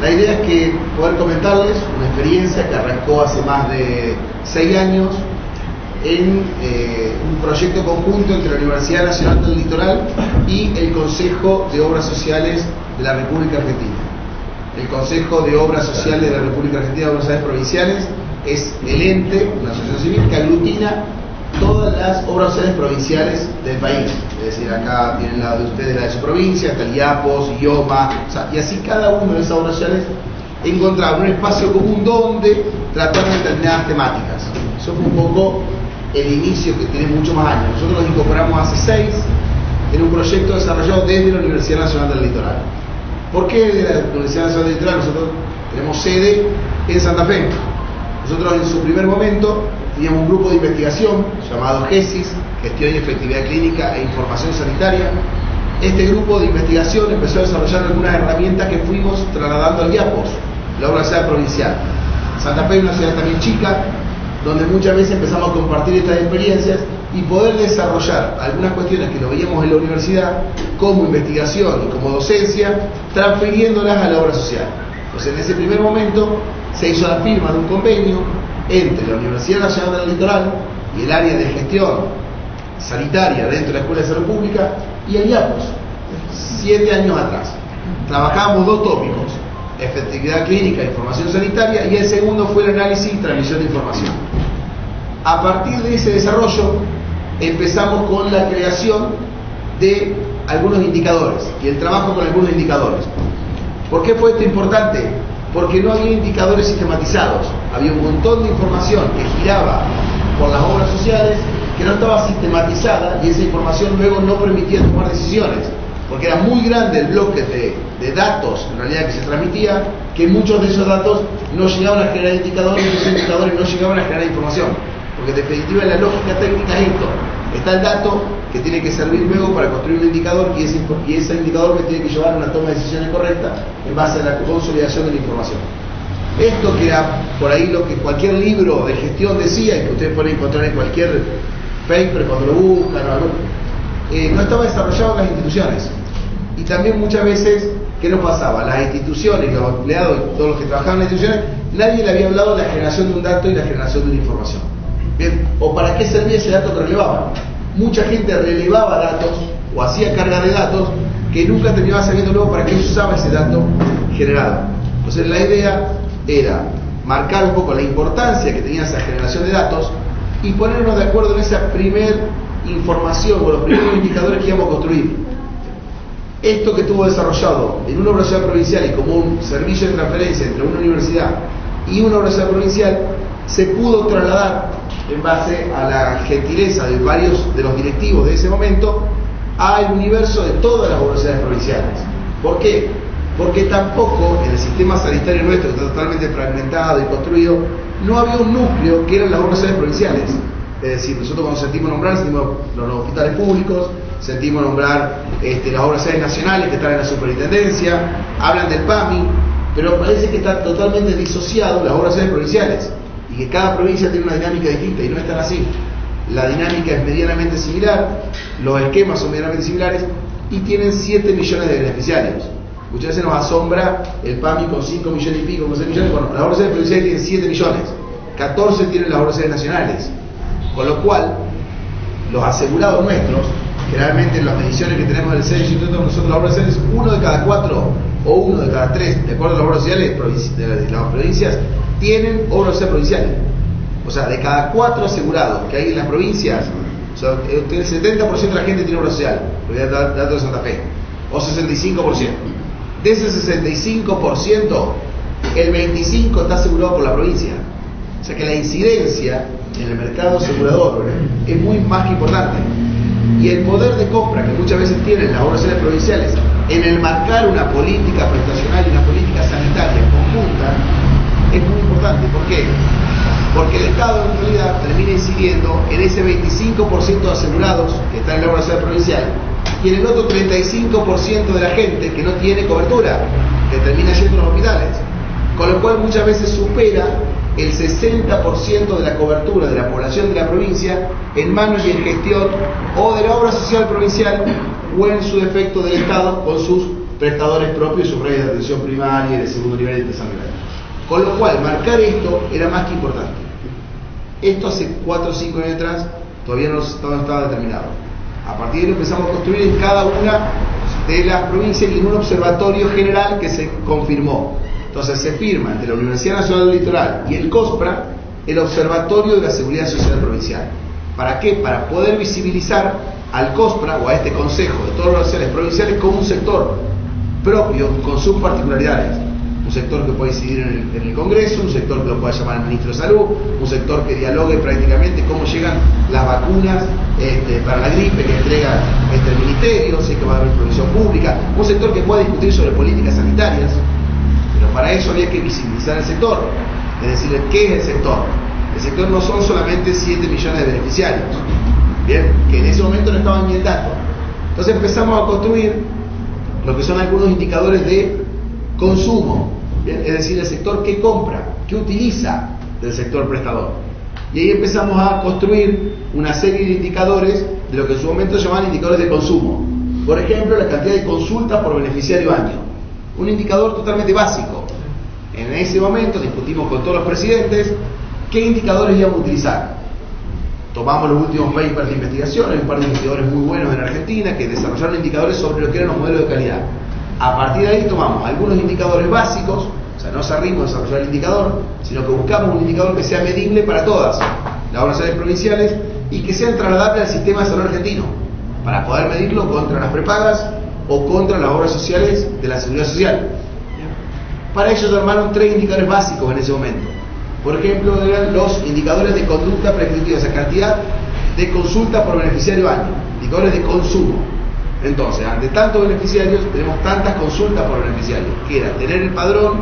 La idea es que poder comentarles una experiencia que arrancó hace más de 6 años en un proyecto conjunto entre la Universidad Nacional del Litoral y el Consejo de Obras Sociales de la República Argentina. El Consejo de Obras Sociales de la República Argentina de Obras Sociales Provinciales es el ente, una asociación civil que aglutina todas las obras sociales provinciales del país. Es decir, acá tienen la de ustedes, la de su provincia, está el IAPOS, IOMA, o sea, y así cada una de esas obras sociales encontraba un espacio común donde tratar determinadas temáticas. Eso fue un poco el inicio, que tiene mucho más años. Nosotros nos incorporamos hace 6 en un proyecto desarrollado desde la Universidad Nacional del Litoral. ¿Por qué de la Universidad Nacional del Litoral? Nosotros tenemos sede en Santa Fe. Nosotros en su primer momento teníamos un grupo de investigación llamado GESIS, Gestión y Efectividad Clínica e Información Sanitaria. Este grupo de investigación empezó a desarrollar algunas herramientas que fuimos trasladando al IAPOS, la obra social provincial. Santa Fe es una ciudad también chica, donde muchas veces empezamos a compartir estas experiencias y poder desarrollar algunas cuestiones que lo veíamos en la universidad como investigación y como docencia, transfiriéndolas a la obra social. Entonces, en ese primer momento se hizo la firma de un convenio entre la Universidad Nacional del Litoral y el área de gestión sanitaria dentro de la Escuela de Salud Pública y el IAPOS, 7 años atrás. Trabajamos 2 tópicos: efectividad clínica e información sanitaria, y el segundo fue el análisis y transmisión de información. A partir de ese desarrollo empezamos con la creación de algunos indicadores y el trabajo con algunos indicadores. ¿Por qué fue esto importante? Porque no había indicadores sistematizados, había un montón de información que giraba por las obras sociales que no estaba sistematizada, y esa información luego no permitía tomar decisiones, porque era muy grande el bloque de datos en realidad que se transmitía, que muchos de esos datos no llegaban a generar indicadores, y esos indicadores no llegaban a generar información, porque en definitiva la lógica técnica es esto: está el dato que tiene que servir luego para construir un indicador, y ese indicador me tiene que llevar a una toma de decisiones correcta en base a la consolidación de la información. Esto que era por ahí lo que cualquier libro de gestión decía, y que ustedes pueden encontrar en cualquier paper cuando lo buscan o algo, no estaba desarrollado en las instituciones. Y también muchas veces, ¿qué nos pasaba? Las instituciones, los empleados y todos los que trabajaban en las instituciones, nadie le había hablado de la generación de un dato y la generación de una información. Bien, o para qué servía ese dato que relevaban. Mucha gente relevaba datos o hacía carga de datos que nunca terminaba sabiendo luego para qué se usaba ese dato generado. Entonces la idea era marcar un poco la importancia que tenía esa generación de datos y ponernos de acuerdo en esa primer información o los primeros indicadores que íbamos a construir. Esto que estuvo desarrollado en una obra social provincial y como un servicio de transferencia entre una universidad y una obra social provincial, se pudo trasladar en base a la gentileza de varios de los directivos de ese momento al universo de todas las obras sociales provinciales. ¿Por qué? Porque tampoco en el sistema sanitario nuestro, que está totalmente fragmentado y construido, no había un núcleo que eran las obras sociales provinciales. Es decir, nosotros cuando sentimos nombrar los hospitales públicos, sentimos nombrar las obras sociales nacionales que están en la superintendencia, hablan del PAMI, pero parece que está totalmente disociado las obras sociales provinciales y que cada provincia tiene una dinámica distinta, y no es tan así. La dinámica es medianamente similar, los esquemas son medianamente similares y tienen 7 millones de beneficiarios. Muchas veces nos asombra el PAMI con 5 millones y pico, con 6 millones. Bueno, las obras sociales provinciales tienen 7 millones, 14 tienen las obras sociales nacionales, con lo cual los asegurados nuestros, generalmente en las mediciones que tenemos del CES, nosotros las obras sociales, 1 de cada 4 o 1 de cada 3, de acuerdo a las obras sociales de las provincias, tienen obras sociales provinciales. O sea, de cada 4 asegurados que hay en las provincias, o sea, el 70% de la gente tiene obra social, datos de Santa Fe, o 65%. De ese 65%, el 25% está asegurado por la provincia. O sea que la incidencia en el mercado asegurador es muy más que importante. Y el poder de compra que muchas veces tienen las obras sociales provinciales en el marcar una política prestacional y una política sanitaria conjunta es muy importante. ¿Por qué? Porque el Estado en realidad termina incidiendo en ese 25% de asegurados que están en la obra social provincial y en el otro 35% de la gente que no tiene cobertura, que termina yendo a los hospitales. Con lo cual muchas veces supera el 60% de la cobertura de la población de la provincia en manos y en gestión o de la obra social provincial o en su defecto del Estado con sus prestadores propios y sus redes de atención primaria y de segundo nivel y de tercer nivel. Con lo cual, marcar esto era más que importante. Esto hace 4 o 5 años atrás todavía no estaba determinado. A partir de ahí empezamos a construir en cada una de las provincias y en un observatorio general que se confirmó. Entonces se firma entre la Universidad Nacional del Litoral y el COSPRA el Observatorio de la Seguridad Social Provincial. ¿Para qué? Para poder visibilizar al COSPRA o a este Consejo de todos los sociales provinciales como un sector propio con sus particularidades. Un sector que puede incidir en el Congreso, un sector que lo pueda llamar el Ministro de Salud, un sector que dialogue prácticamente cómo llegan las vacunas para la gripe que entrega el Ministerio, si es que va a haber provisión pública, un sector que pueda discutir sobre políticas sanitarias, pero para eso había que visibilizar el sector, es decir, ¿qué es el sector? El sector no son solamente 7 millones de beneficiarios, bien, que en ese momento no estaban ni el dato. Entonces empezamos a construir lo que son algunos indicadores de consumo, bien, es decir, el sector que compra, que utiliza del sector prestador. Y ahí empezamos a construir una serie de indicadores de lo que en su momento se llamaban indicadores de consumo. Por ejemplo, la cantidad de consultas por beneficiario año. Un indicador totalmente básico. En ese momento discutimos con todos los presidentes qué indicadores íbamos a utilizar. Tomamos los últimos papers de investigación, hay un par de investigadores muy buenos en Argentina que desarrollaron indicadores sobre lo que eran los modelos de calidad. A partir de ahí tomamos algunos indicadores básicos, o sea, no salimos a desarrollar el indicador, sino que buscamos un indicador que sea medible para todas las obras sociales provinciales y que sea trasladable al sistema de salud argentino, para poder medirlo contra las prepagas o contra las obras sociales de la seguridad social. Para ello se armaron 3 indicadores básicos en ese momento. Por ejemplo, eran los indicadores de conducta prescriptiva, o sea, cantidad de consultas por beneficiario año, indicadores de consumo. Entonces, ante tantos beneficiarios, tenemos tantas consultas por beneficiario, que era tener el padrón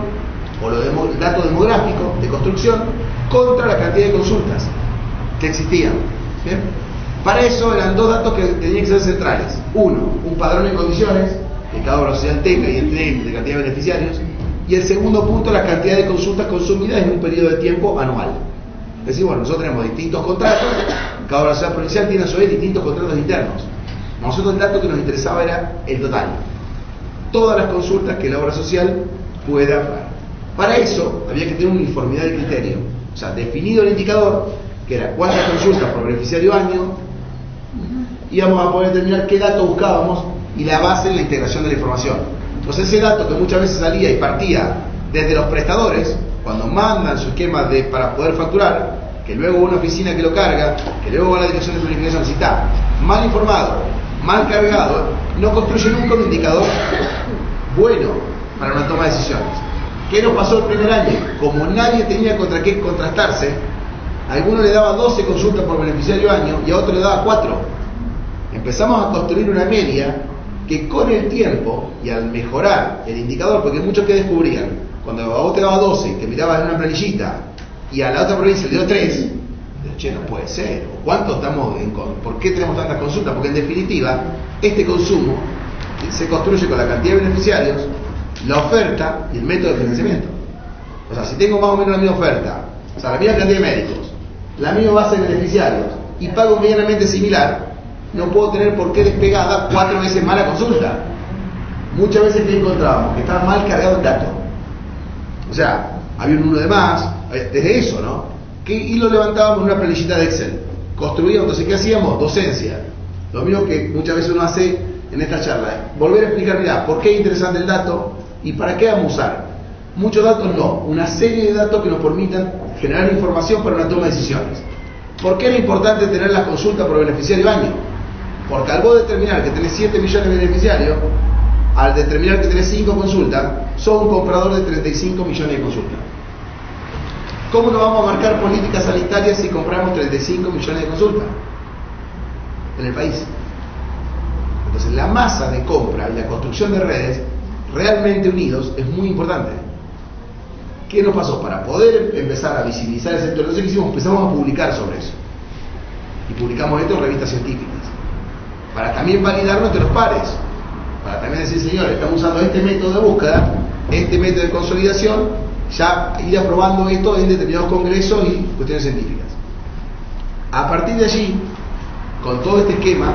o el dato demográfico de construcción contra la cantidad de consultas que existían. ¿Bien? Para eso eran 2 datos que tenían que ser centrales. Uno, un padrón en condiciones, que cada obra social tenga y entregue de cantidad de beneficiarios. Y el segundo punto, la cantidad de consultas consumidas en un periodo de tiempo anual. Es decir, bueno, nosotros tenemos distintos contratos, cada obra social provincial tiene a su vez distintos contratos internos. Nosotros el dato que nos interesaba era el total. Todas las consultas que la obra social pueda dar. Para eso había que tener una uniformidad de criterio. O sea, definido el indicador, que era cuántas consultas por beneficiario año, íbamos a poder determinar qué dato buscábamos y la base en la integración de la información. Entonces ese dato que muchas veces salía y partía desde los prestadores, cuando mandan su esquema para poder facturar, que luego una oficina que lo carga, que luego va a la dirección de planificación, si está mal informado, mal cargado, no construye nunca un indicador bueno para una toma de decisiones. ¿Qué nos pasó el primer año? Como nadie tenía contra qué contrastarse, a alguno le daba 12 consultas por beneficiario año y a otro le daba 4. Empezamos a construir una media que con el tiempo y al mejorar el indicador, porque muchos que descubrían, cuando a vos te daba 12, que mirabas en una planillita, y a la otra provincia le dio 3, che, no puede ser, ¿cuánto estamos por qué tenemos tantas consultas? Porque en definitiva, este consumo se construye con la cantidad de beneficiarios, la oferta y el método de financiamiento. O sea, si tengo más o menos la misma oferta, o sea, la misma cantidad de médicos, la misma base de beneficiarios, y pago medianamente similar, no puedo tener por qué despegada 4 veces más la consulta. Muchas veces que encontrábamos que estaba mal cargado el dato. O sea, había un 1 de más, desde eso, ¿no? Y lo levantábamos en una planillita de Excel. Construíamos, entonces, ¿qué hacíamos? Docencia. Lo mismo que muchas veces uno hace en esta charla. Volver a explicar, mirá, ¿por qué es interesante el dato? ¿Y para qué vamos a usar? Muchos datos no, una serie de datos que nos permitan generar información para una toma de decisiones. ¿Por qué era importante tener las consultas por beneficiario año? Porque al vos determinar que tenés 7 millones de beneficiarios, al determinar que tenés 5 consultas, sos un comprador de 35 millones de consultas. ¿Cómo no vamos a marcar políticas sanitarias si compramos 35 millones de consultas en el país? Entonces la masa de compra y la construcción de redes realmente unidos es muy importante. ¿Qué nos pasó? Para poder empezar a visibilizar el sector, entonces ¿qué hicimos? Empezamos a publicar sobre eso. Y publicamos esto en revistas científicas. Para también validar nuestros pares. Para también decir, señores, estamos usando este método de búsqueda, este método de consolidación, ya ir aprobando esto en determinados congresos y cuestiones científicas. A partir de allí, con todo este esquema,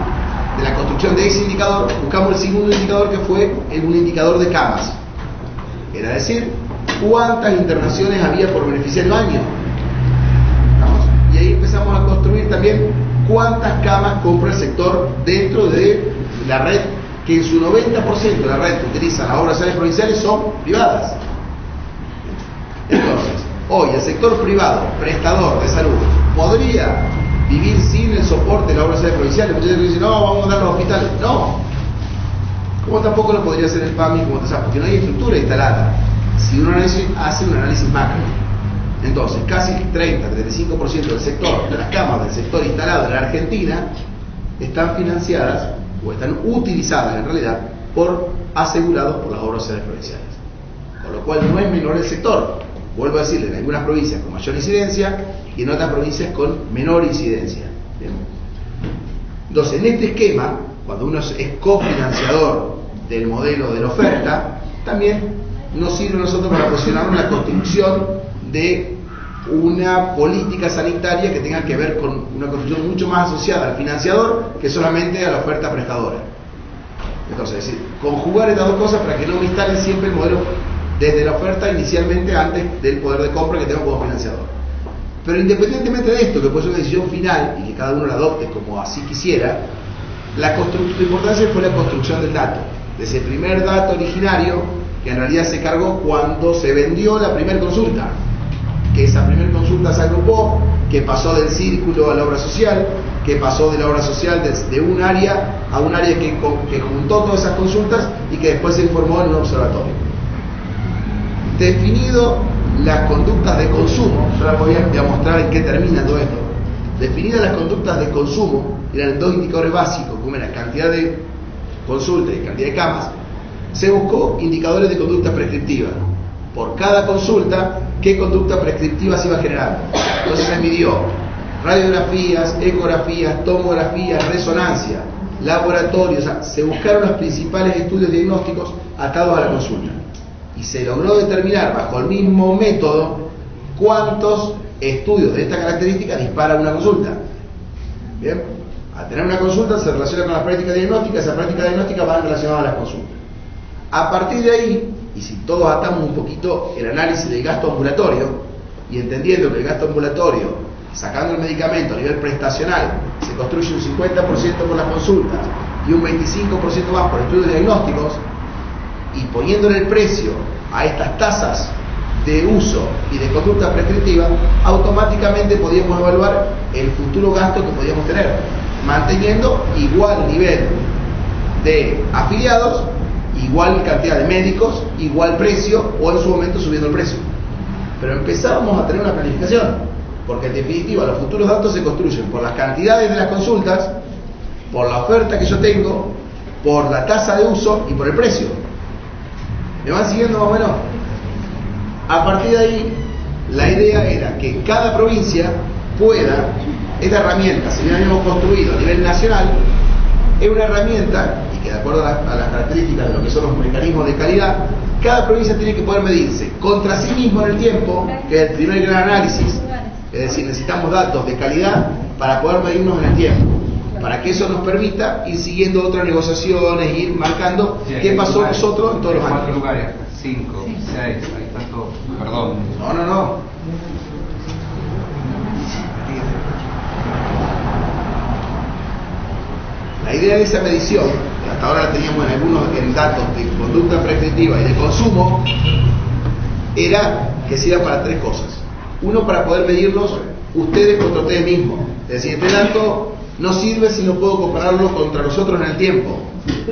de la construcción de ese indicador, buscamos el segundo indicador, que fue un indicador de camas. Era decir, cuántas internaciones había por beneficiario año. ¿Estamos? Y ahí empezamos a construir también cuántas camas compra el sector dentro de la red, que en su 90% de la red que utiliza las obras sociales provinciales son privadas. Entonces, hoy el sector privado, prestador de salud, podría vivir sin el soporte de las obras sociales provinciales. Muchos dicen, no, vamos a dar los hospitales. No. Como tampoco lo podría hacer el PAMI, porque no hay estructura instalada. Si uno hace un análisis macro, entonces casi el 30-35% del sector, de las camas del sector instalado en la Argentina, están financiadas o están utilizadas en realidad por asegurados por las obras sociales provinciales. Con lo cual no es menor el sector. Vuelvo a decirle, en algunas provincias con mayor incidencia y en otras provincias con menor incidencia. ¿Bien? Entonces, en este esquema, cuando uno es cofinanciador del modelo de la oferta, también nos sirve a nosotros para posicionarnos en la construcción de una política sanitaria que tenga que ver con una construcción mucho más asociada al financiador que solamente a la oferta prestadora. Entonces, es decir, conjugar estas dos cosas para que no me instalen siempre el modelo desde la oferta inicialmente antes del poder de compra que tengo como financiador. Pero independientemente de esto, que puede ser una decisión final y que cada uno la adopte como así quisiera, la importancia fue la construcción del dato, de ese primer dato originario que en realidad se cargó cuando se vendió la primera consulta, que esa primera consulta se agrupó, que pasó del círculo a la obra social, que pasó de la obra social de un área a un área que juntó todas esas consultas y que después se informó en un observatorio. Definido las conductas de consumo, yo les voy a mostrar en qué termina todo esto. Definidas las conductas de consumo, eran dos indicadores básicos, como era cantidad de consultas y cantidad de camas, se buscó indicadores de conducta prescriptiva. Por cada consulta, qué conducta prescriptiva se iba generando. Entonces se midió radiografías, ecografías, tomografías, resonancia, laboratorios, o sea, se buscaron los principales estudios diagnósticos atados a la consulta. Y se logró determinar bajo el mismo método cuántos estudios de esta característica dispara una consulta. Bien, al tener una consulta se relaciona con la práctica diagnóstica, esa práctica diagnóstica va relacionada a las consultas. A partir de ahí, y si todos atamos un poquito el análisis del gasto ambulatorio, y entendiendo que el gasto ambulatorio, sacando el medicamento a nivel prestacional, se construye un 50% por las consultas y un 25% más por estudios diagnósticos, y poniéndole el precio a estas tasas de uso y de conducta prescriptiva, automáticamente podíamos evaluar el futuro gasto que podíamos tener, manteniendo igual nivel de afiliados, igual cantidad de médicos, igual precio, o en su momento subiendo el precio. Pero empezábamos a tener una planificación, porque en definitiva los futuros datos se construyen por las cantidades de las consultas, por la oferta que yo tengo, por la tasa de uso y por el precio. ¿Me van siguiendo más o menos? A partir de ahí, la idea era que cada provincia pueda, esta herramienta, si bien habíamos construido a nivel nacional, es una herramienta, y que de acuerdo a las características de lo que son los mecanismos de calidad, cada provincia tiene que poder medirse contra sí mismo en el tiempo, que es el primer gran análisis, es decir, necesitamos datos de calidad para poder medirnos en el tiempo, para que eso nos permita ir siguiendo otras negociaciones, ir marcando qué pasó nosotros en todos los años. 4 lugares, 5, 6, ahí está todo. Perdón. No. La idea de esa medición, que hasta ahora la teníamos en datos de conducta prescriptiva y de consumo, era que sirva para tres cosas. Uno, para poder medirlos ustedes contra ustedes mismos. Es decir, este dato no sirve si no puedo compararlo contra nosotros en el tiempo.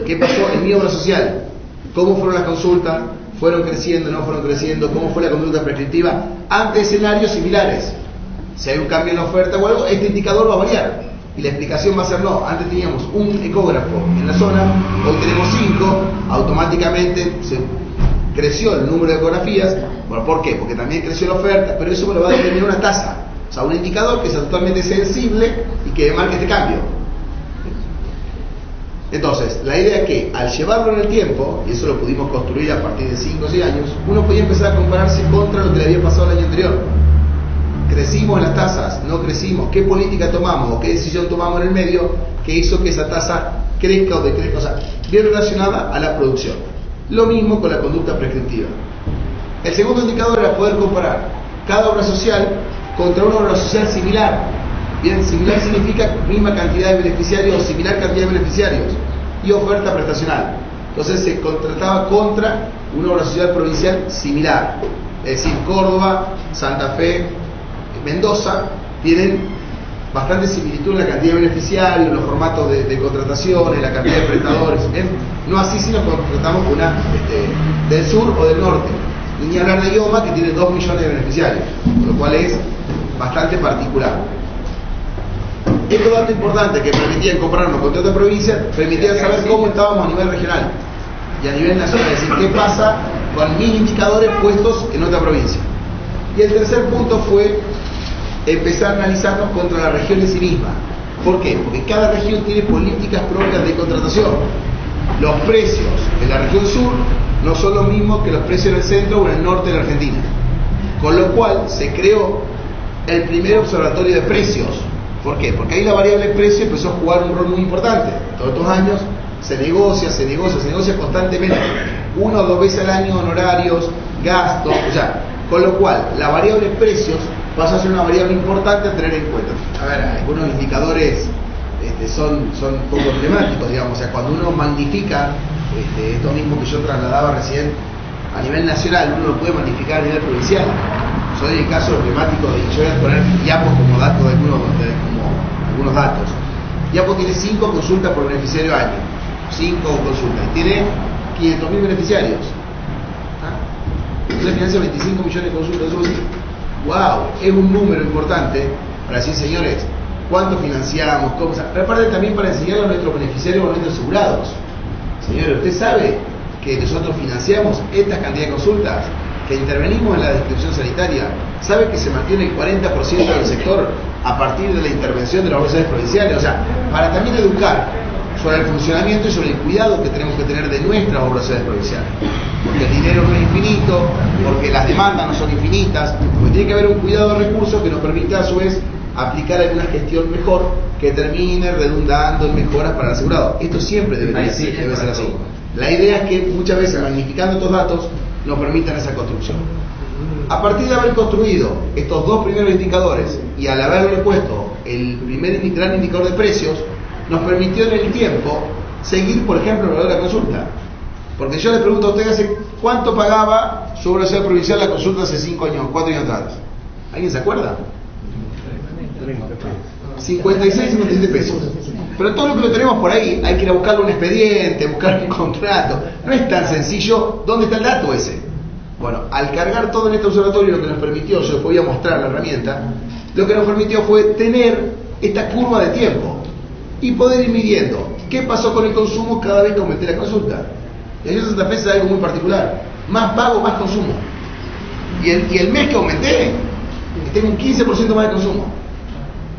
¿Qué pasó en mi obra social? ¿Cómo fueron las consultas? ¿Fueron creciendo, no fueron creciendo? ¿Cómo fue la conducta prescriptiva? Ante escenarios similares. Si hay un cambio en la oferta o algo, este indicador va a variar. Y la explicación va a ser no. Antes teníamos un ecógrafo en la zona, hoy tenemos 5, automáticamente se creció el número de ecografías. Bueno, ¿por qué? Porque también creció la oferta, pero eso me lo va a determinar una tasa. O sea, un indicador que sea totalmente sensible y que marque este cambio. Entonces, la idea es que al llevarlo en el tiempo, y eso lo pudimos construir a partir de 5 o 6 años, uno podía empezar a compararse contra lo que le había pasado el año anterior. ¿Crecimos en las tasas? ¿No crecimos? ¿Qué política tomamos o qué decisión tomamos en el medio que hizo que esa tasa crezca o decrezca, o sea, bien relacionada a la producción. Lo mismo con la conducta prescriptiva. El segundo indicador era poder comparar cada obra social contra una obra social similar. Bien, similar significa misma cantidad de beneficiarios o similar cantidad de beneficiarios y oferta prestacional. Entonces se contrataba contra una obra social provincial similar. Es decir, Córdoba, Santa Fe, Mendoza tienen bastante similitud en la cantidad de beneficiarios, en los formatos de contratación, en la cantidad de prestadores. ¿Bien? No así si nos contratamos con una del sur o del norte. Y ni hablar de IOMA, que tiene 2 millones de beneficiarios, lo cual es bastante particular. Estos datos importantes que permitían compararnos con otra provincia, permitían saber cómo estábamos a nivel regional y a nivel nacional, es decir, qué pasa con mis indicadores puestos en otra provincia. Y el tercer punto fue empezar a analizarnos contra la región en sí misma. ¿Por qué? Porque cada región tiene políticas propias de contratación. Los precios en la región sur no son los mismos que los precios en el centro o en el norte de la Argentina. Con lo cual se creó el primer observatorio de precios. ¿Por qué? Porque ahí la variable precio empezó a jugar un rol muy importante. Todos estos años se negocia constantemente, 1 o 2 veces al año, honorarios, gastos, o sea, con lo cual la variable precios pasa a ser una variable importante a tener en cuenta. A ver, algunos indicadores son un poco emblemáticos, digamos, o sea, cuando uno magnifica esto mismo que yo trasladaba recién a nivel nacional, uno lo puede magnificar a nivel provincial. Soy el caso emblemático de, yo voy a poner IAPO como dato de algunos datos. IAPO tiene 5 consultas por beneficiario año, 5 consultas, y tiene 500.000 beneficiarios. Entonces financia 25 millones de consultas. Eso es, wow, es un número importante para decir, señores, ¿cuánto financiamos? ¿Cómo? Pero aparte también para enseñarle a nuestros beneficiarios o a nuestros asegurados. Señores, ¿usted sabe que nosotros financiamos esta cantidad de consultas? Que intervenimos en la descripción sanitaria. ¿Sabe que se mantiene el 40% del sector a partir de la intervención de las organizaciones provinciales? O sea, para también educar sobre el funcionamiento y sobre el cuidado que tenemos que tener de nuestras organizaciones provinciales. Porque el dinero no es infinito, porque las demandas no son infinitas, porque tiene que haber un cuidado de recursos que nos permita a su vez aplicar alguna gestión mejor que termine redundando en mejoras para el asegurado. Esto siempre debe ser así. La idea es que muchas veces, magnificando estos datos, nos permitan esa construcción. A partir de haber construido estos 2 primeros indicadores y al haberle puesto el primer gran indicador de precios, nos permitió en el tiempo seguir, por ejemplo, el valor de la consulta. Porque yo le pregunto a usted hace cuánto pagaba su obra social provincial la consulta hace 5 años, 4 años atrás. ¿Alguien se acuerda? 56, 57 pesos. Pero todo lo que lo tenemos por ahí, hay que ir a buscarle un expediente, buscar un contrato. No es tan sencillo. ¿Dónde está el dato ese? Bueno, al cargar todo en este observatorio, lo que nos permitió, yo les voy a mostrar la herramienta, lo que nos permitió fue tener esta curva de tiempo y poder ir midiendo qué pasó con el consumo cada vez que aumenté la consulta. Y en Santa Fe es algo muy particular. Más pago, más consumo. Y el mes que aumenté, tengo un 15% más de consumo.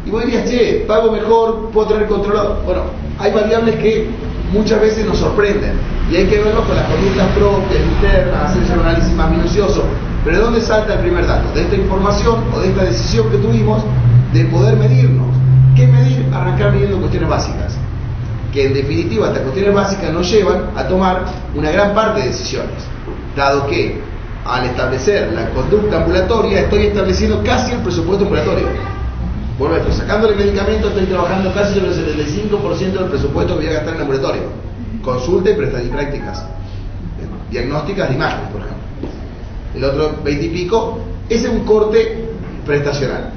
Y vos dirías, che, pago mejor, puedo tener controlado. Bueno, hay variables que muchas veces nos sorprenden y hay que verlo con las conductas propias, internas, hacer un análisis más minucioso. Pero ¿de dónde salta el primer dato? De esta información o de esta decisión que tuvimos de poder medirnos. ¿Qué medir? Arrancar midiendo cuestiones básicas, que en definitiva estas cuestiones básicas nos llevan a tomar una gran parte de decisiones, dado que al establecer la conducta ambulatoria estoy estableciendo casi el presupuesto ambulatorio. Bueno, estoy sacándole medicamentos, estoy trabajando casi sobre el 75% del presupuesto que voy a gastar en el ambulatorio. Consulta y prácticas. Diagnósticas de imágenes, por ejemplo. El otro 20 y pico, ese es un corte prestacional.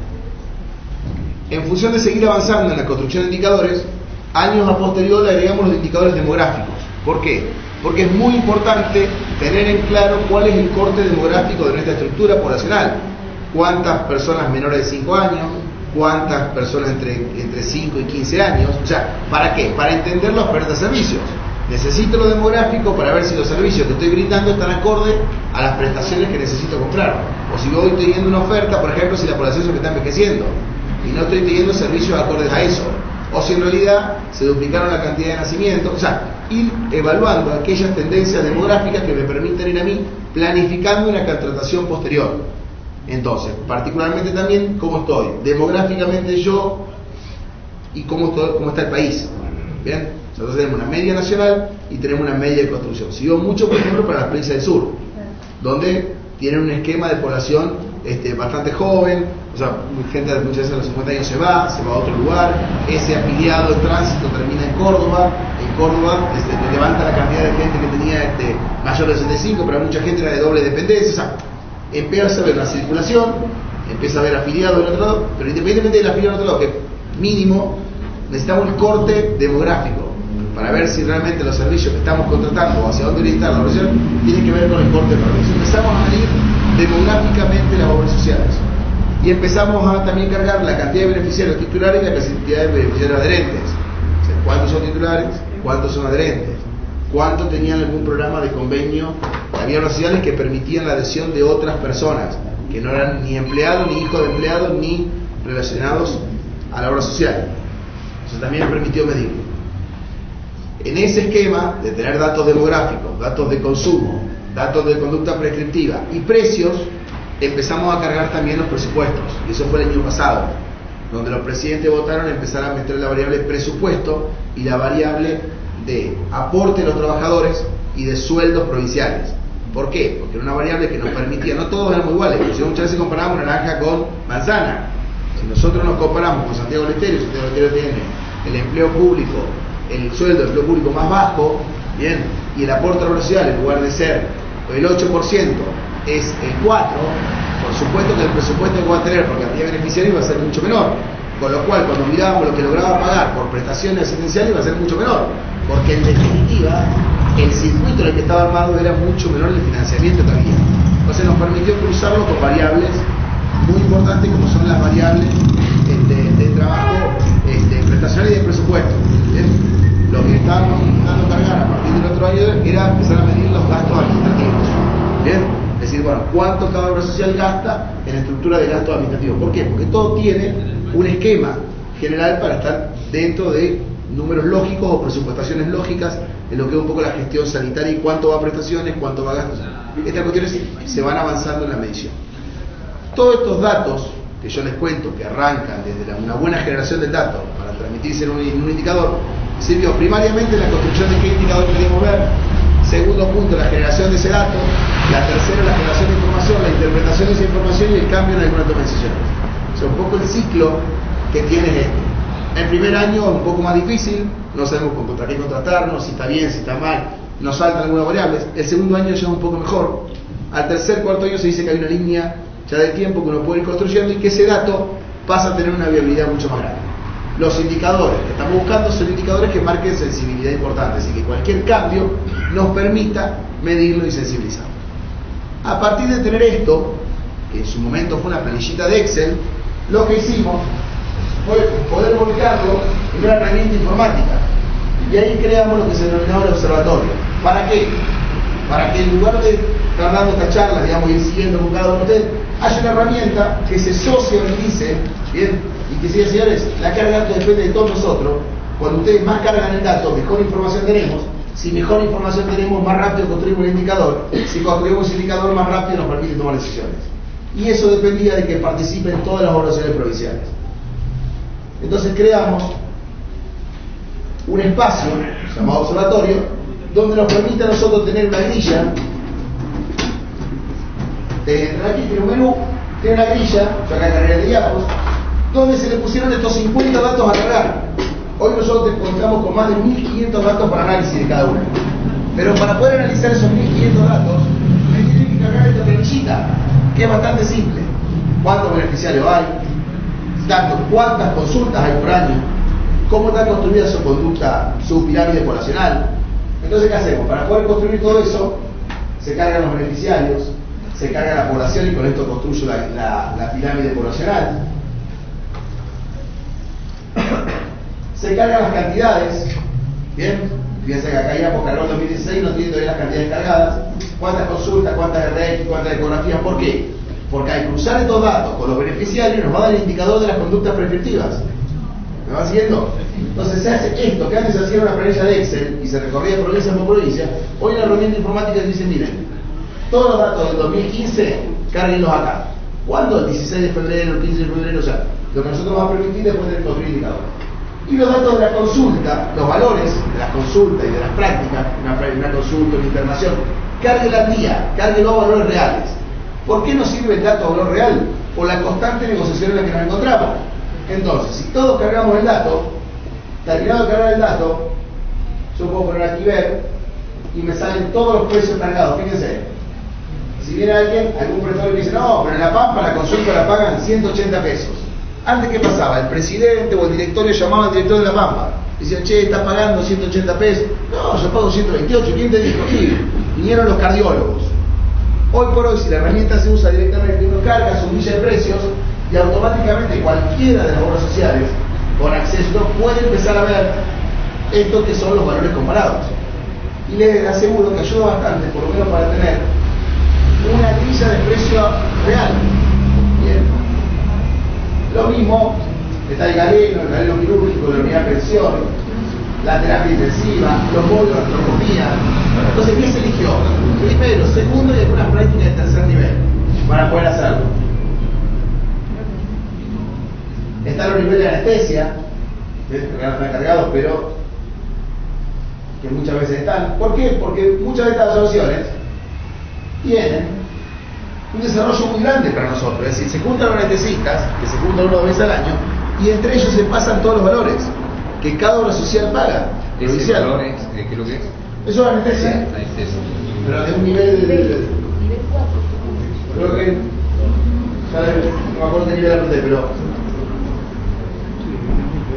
En función de seguir avanzando en la construcción de indicadores, años a posterior le agregamos los indicadores demográficos. ¿Por qué? Porque es muy importante tener en claro cuál es el corte demográfico de nuestra estructura poblacional. ¿Cuántas personas menores de 5 años? ¿Cuántas personas entre 5 y 15 años? O sea, ¿para qué? Para entender la oferta de servicios. Necesito lo demográfico para ver si los servicios que estoy brindando están acorde a las prestaciones que necesito comprar. O si voy teniendo una oferta, por ejemplo, si la población se me está envejeciendo y no estoy teniendo servicios acordes a eso. O si en realidad se duplicaron la cantidad de nacimientos. O sea, ir evaluando aquellas tendencias demográficas que me permiten ir a mí planificando una contratación posterior. Entonces, particularmente también cómo estoy demográficamente yo y cómo está el país. ¿Bien? Nosotros tenemos una media nacional y tenemos una media de construcción. Siguió mucho, por ejemplo, para las provincias del sur, donde tienen un esquema de población bastante joven, o sea, gente de muchas veces a los 50 años se va a otro lugar, ese afiliado en tránsito termina en Córdoba levanta la cantidad de gente que tenía mayor de 65, pero mucha gente era de doble dependencia, o sea, empieza a haber una circulación, empieza a haber afiliados del otro lado, pero independientemente del afiliado del otro lado, que mínimo necesitamos el corte demográfico para ver si realmente los servicios que estamos contratando o hacia dónde orientar la organización tienen que ver con el corte demográfico. Empezamos a medir demográficamente las obras sociales y empezamos a también cargar la cantidad de beneficiarios titulares y la cantidad de beneficiarios adherentes. O sea, ¿cuántos son titulares? ¿Cuántos son adherentes? ¿Cuántos tenían algún programa de convenio? Había obras sociales que permitían la adhesión de otras personas que no eran ni empleados, ni hijos de empleados, ni relacionados a la obra social. Eso también permitió medirlo. En ese esquema de tener datos demográficos, datos de consumo, datos de conducta prescriptiva y precios, empezamos a cargar también los presupuestos. Y eso fue el año pasado, donde los presidentes votaron empezar a meter la variable presupuesto y la variable de aporte de los trabajadores y de sueldos provinciales. ¿Por qué? Porque era una variable que nos permitía, no todos éramos iguales, porque muchas veces comparábamos naranja con manzana. Si nosotros nos comparamos con Santiago del Estero, Santiago del Estero tiene el empleo público, el sueldo del empleo público más bajo, bien, y el aporte a la obra social, en lugar de ser el 8%, es el 4%, por supuesto que el presupuesto que va a tener por cantidad de beneficiarios va a ser mucho menor. Con lo cual, cuando mirábamos lo que lograba pagar por prestaciones asistenciales, iba a ser mucho menor, porque en definitiva el circuito en el que estaba armado era mucho menor el financiamiento que había. Entonces nos permitió cruzarlo con variables muy importantes como son las variables de trabajo prestacional y de presupuesto. Lo que estábamos intentando cargar a partir del otro año era empezar a medir los gastos administrativos. ¿Bien? Es decir, bueno, cuánto cada obra social gasta en la estructura de gastos administrativos. ¿Por qué? Porque todo tiene un esquema general para estar dentro de números lógicos o presupuestaciones lógicas en lo que es un poco la gestión sanitaria y cuánto va a prestaciones, cuánto va a gastos. Estas cuestiones se van avanzando en la medición. Todos estos datos que yo les cuento, que arrancan desde una buena generación del dato para transmitirse en un indicador, sirvió primariamente en la construcción de qué indicador queríamos ver. Segundo punto, la generación de ese dato. La tercera, la generación de información, la interpretación de esa información y el cambio en alguna toma de decisiones. O sea, un poco el ciclo que tiene este. El primer año un poco más difícil, no sabemos contra qué contratarnos, si está bien, si está mal, nos saltan algunas variables. El segundo año ya es un poco mejor. Al tercer, cuarto año se dice que hay una línea ya de tiempo que uno puede ir construyendo y que ese dato pasa a tener una viabilidad mucho más grande. Los indicadores que estamos buscando son indicadores que marquen sensibilidad importante, así que cualquier cambio nos permita medirlo y sensibilizarlo. A partir de tener esto, que en su momento fue una planillita de Excel, lo que hicimos fue poder volcarlo en una herramienta informática. Y ahí creamos lo que se denominaba el observatorio. ¿Para qué? Para que en lugar de estar dando estas charlas, digamos, y ir siguiendo con cada uno de ustedes, haya una herramienta que se sociabilice, ¿bien? Y que siga, señores, la carga de datos depende de todos nosotros. Cuando ustedes más cargan el dato, mejor información tenemos. Si mejor información tenemos, más rápido construimos el indicador. Si construimos el indicador, más rápido nos permite tomar decisiones. Y eso dependía de que participen todas las organizaciones provinciales. Entonces creamos un espacio llamado observatorio, donde nos permite a nosotros tener una grilla. Aquí tiene un menú, tiene una grilla, yo acá cargué de diapos, donde se le pusieron estos 50 datos a cargar. Hoy nosotros contamos con más de 1500 datos para análisis de cada uno. Pero para poder analizar esos 1500 datos, me tienen que cargar esta planillita, que es bastante simple. ¿Cuántos beneficiarios hay? ¿Cuántas consultas hay por año? ¿Cómo está construida su conducta, su pirámide poblacional? Entonces, ¿qué hacemos? Para poder construir todo eso, se cargan los beneficiarios, se carga la población y con esto construyo la pirámide poblacional. Se cargan las cantidades, ¿bien? Fíjense que acá ya por cargar el 2016 no tiene todavía las cantidades cargadas. ¿Cuántas consultas, cuántas RX, cuántas ecografías? ¿Por qué? Porque al cruzar estos datos con los beneficiarios nos va a dar el indicador de las conductas prescriptivas. ¿Me va siguiendo? Entonces se hace esto, que antes se hacía una planilla de Excel y se recorría provincia por provincia. Hoy la herramienta informática dice, miren, todos los datos del 2015, cárguenlos acá. ¿Cuándo? El 16 de febrero, el 15 de febrero, o sea, lo que nosotros nos va a permitir después de construir indicador. Y los datos de la consulta, los valores de las consultas y de las prácticas, una consulta, una internación, cárguela al día, cárguelo a valores reales. ¿Por qué no sirve el dato a valor real? Por la constante negociación en la que nos encontramos. Entonces, si todos cargamos el dato, terminado de cargar el dato, yo puedo poner aquí ver y me salen todos los precios cargados. Fíjense, si viene alguien, algún prestador y dice, no, pero en La Pampa la consulta la pagan 180 pesos. Antes, ¿qué pasaba? El presidente o el directorio llamaba al director de La Pampa. Decían, che, está pagando 180 pesos. No, yo pago 128. ¿Quién te dijo? Sí, vinieron los cardiólogos. Hoy por hoy, si la herramienta se usa directamente, uno carga su grilla de precios y automáticamente cualquiera de las obras sociales con acceso puede empezar a ver esto que son los valores comparados. Y les aseguro que ayuda bastante, por lo menos para tener una grilla de precio real. Bien. Lo mismo está el galeno quirúrgico, la unidad de presión, la terapia intensiva, los módulos de artroscopía. Entonces, ¿qué se eligió? Primero, segundo y algunas prácticas de tercer nivel para poder hacerlo. Están los niveles de anestesia, que no están cargados, pero que muchas veces están. ¿Por qué? Porque muchas de estas asociaciones tienen un desarrollo muy grande para nosotros. Es decir, se juntan los anestesistas, que se juntan una vez al año, y entre ellos se pasan todos los valores que cada obra social paga. ¿Ese valor es, qué es lo que es? Eso es anestesia. Anestesia. Pero de un nivel de... Creo que... no me acuerdo qué nivel apunté, pero...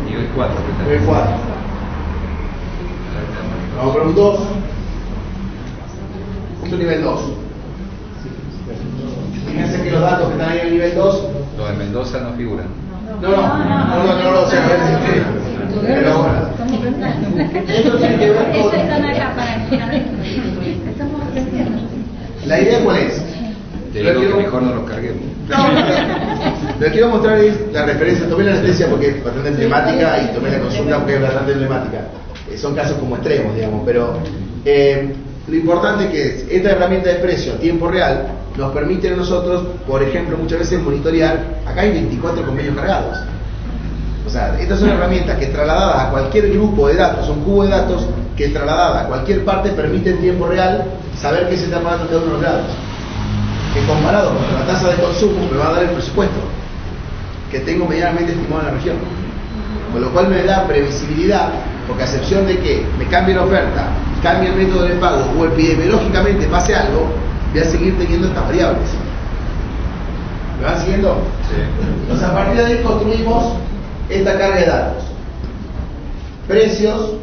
Nivel 4. Nivel 4. Vamos por un 2. Punto nivel 2. Fíjense que los datos que están ahí en el nivel 2... Los de Mendoza no figuran. No, o sea, pero bueno. Esto tiene que ver con... ¿La idea cuál es? Te digo que mejor no los carguemos. Lo que quiero mostrar es la referencia. Tomé la anestesia porque es bastante emblemática y tomé la consulta porque es bastante emblemática. Son casos como extremos, digamos, pero lo importante que es, esta herramienta de precio a tiempo real nos permite a nosotros, por ejemplo, muchas veces monitorear. Acá hay 24 convenios cargados. O sea, estas son herramientas que trasladadas a cualquier grupo de datos, son cubos de datos que trasladadas a cualquier parte permiten en tiempo real saber qué se está pagando cada uno de los datos. Que comparado con la tasa de consumo me va a dar el presupuesto que tengo medianamente estimado en la región. Con lo cual me da previsibilidad, porque a excepción de que me cambie la oferta, cambie el método de pago o epidemiológicamente pase algo, voy a seguir teniendo estas variables. ¿Me van siguiendo? Sí. Entonces a partir de ahí construimos esta carga de datos. Precios,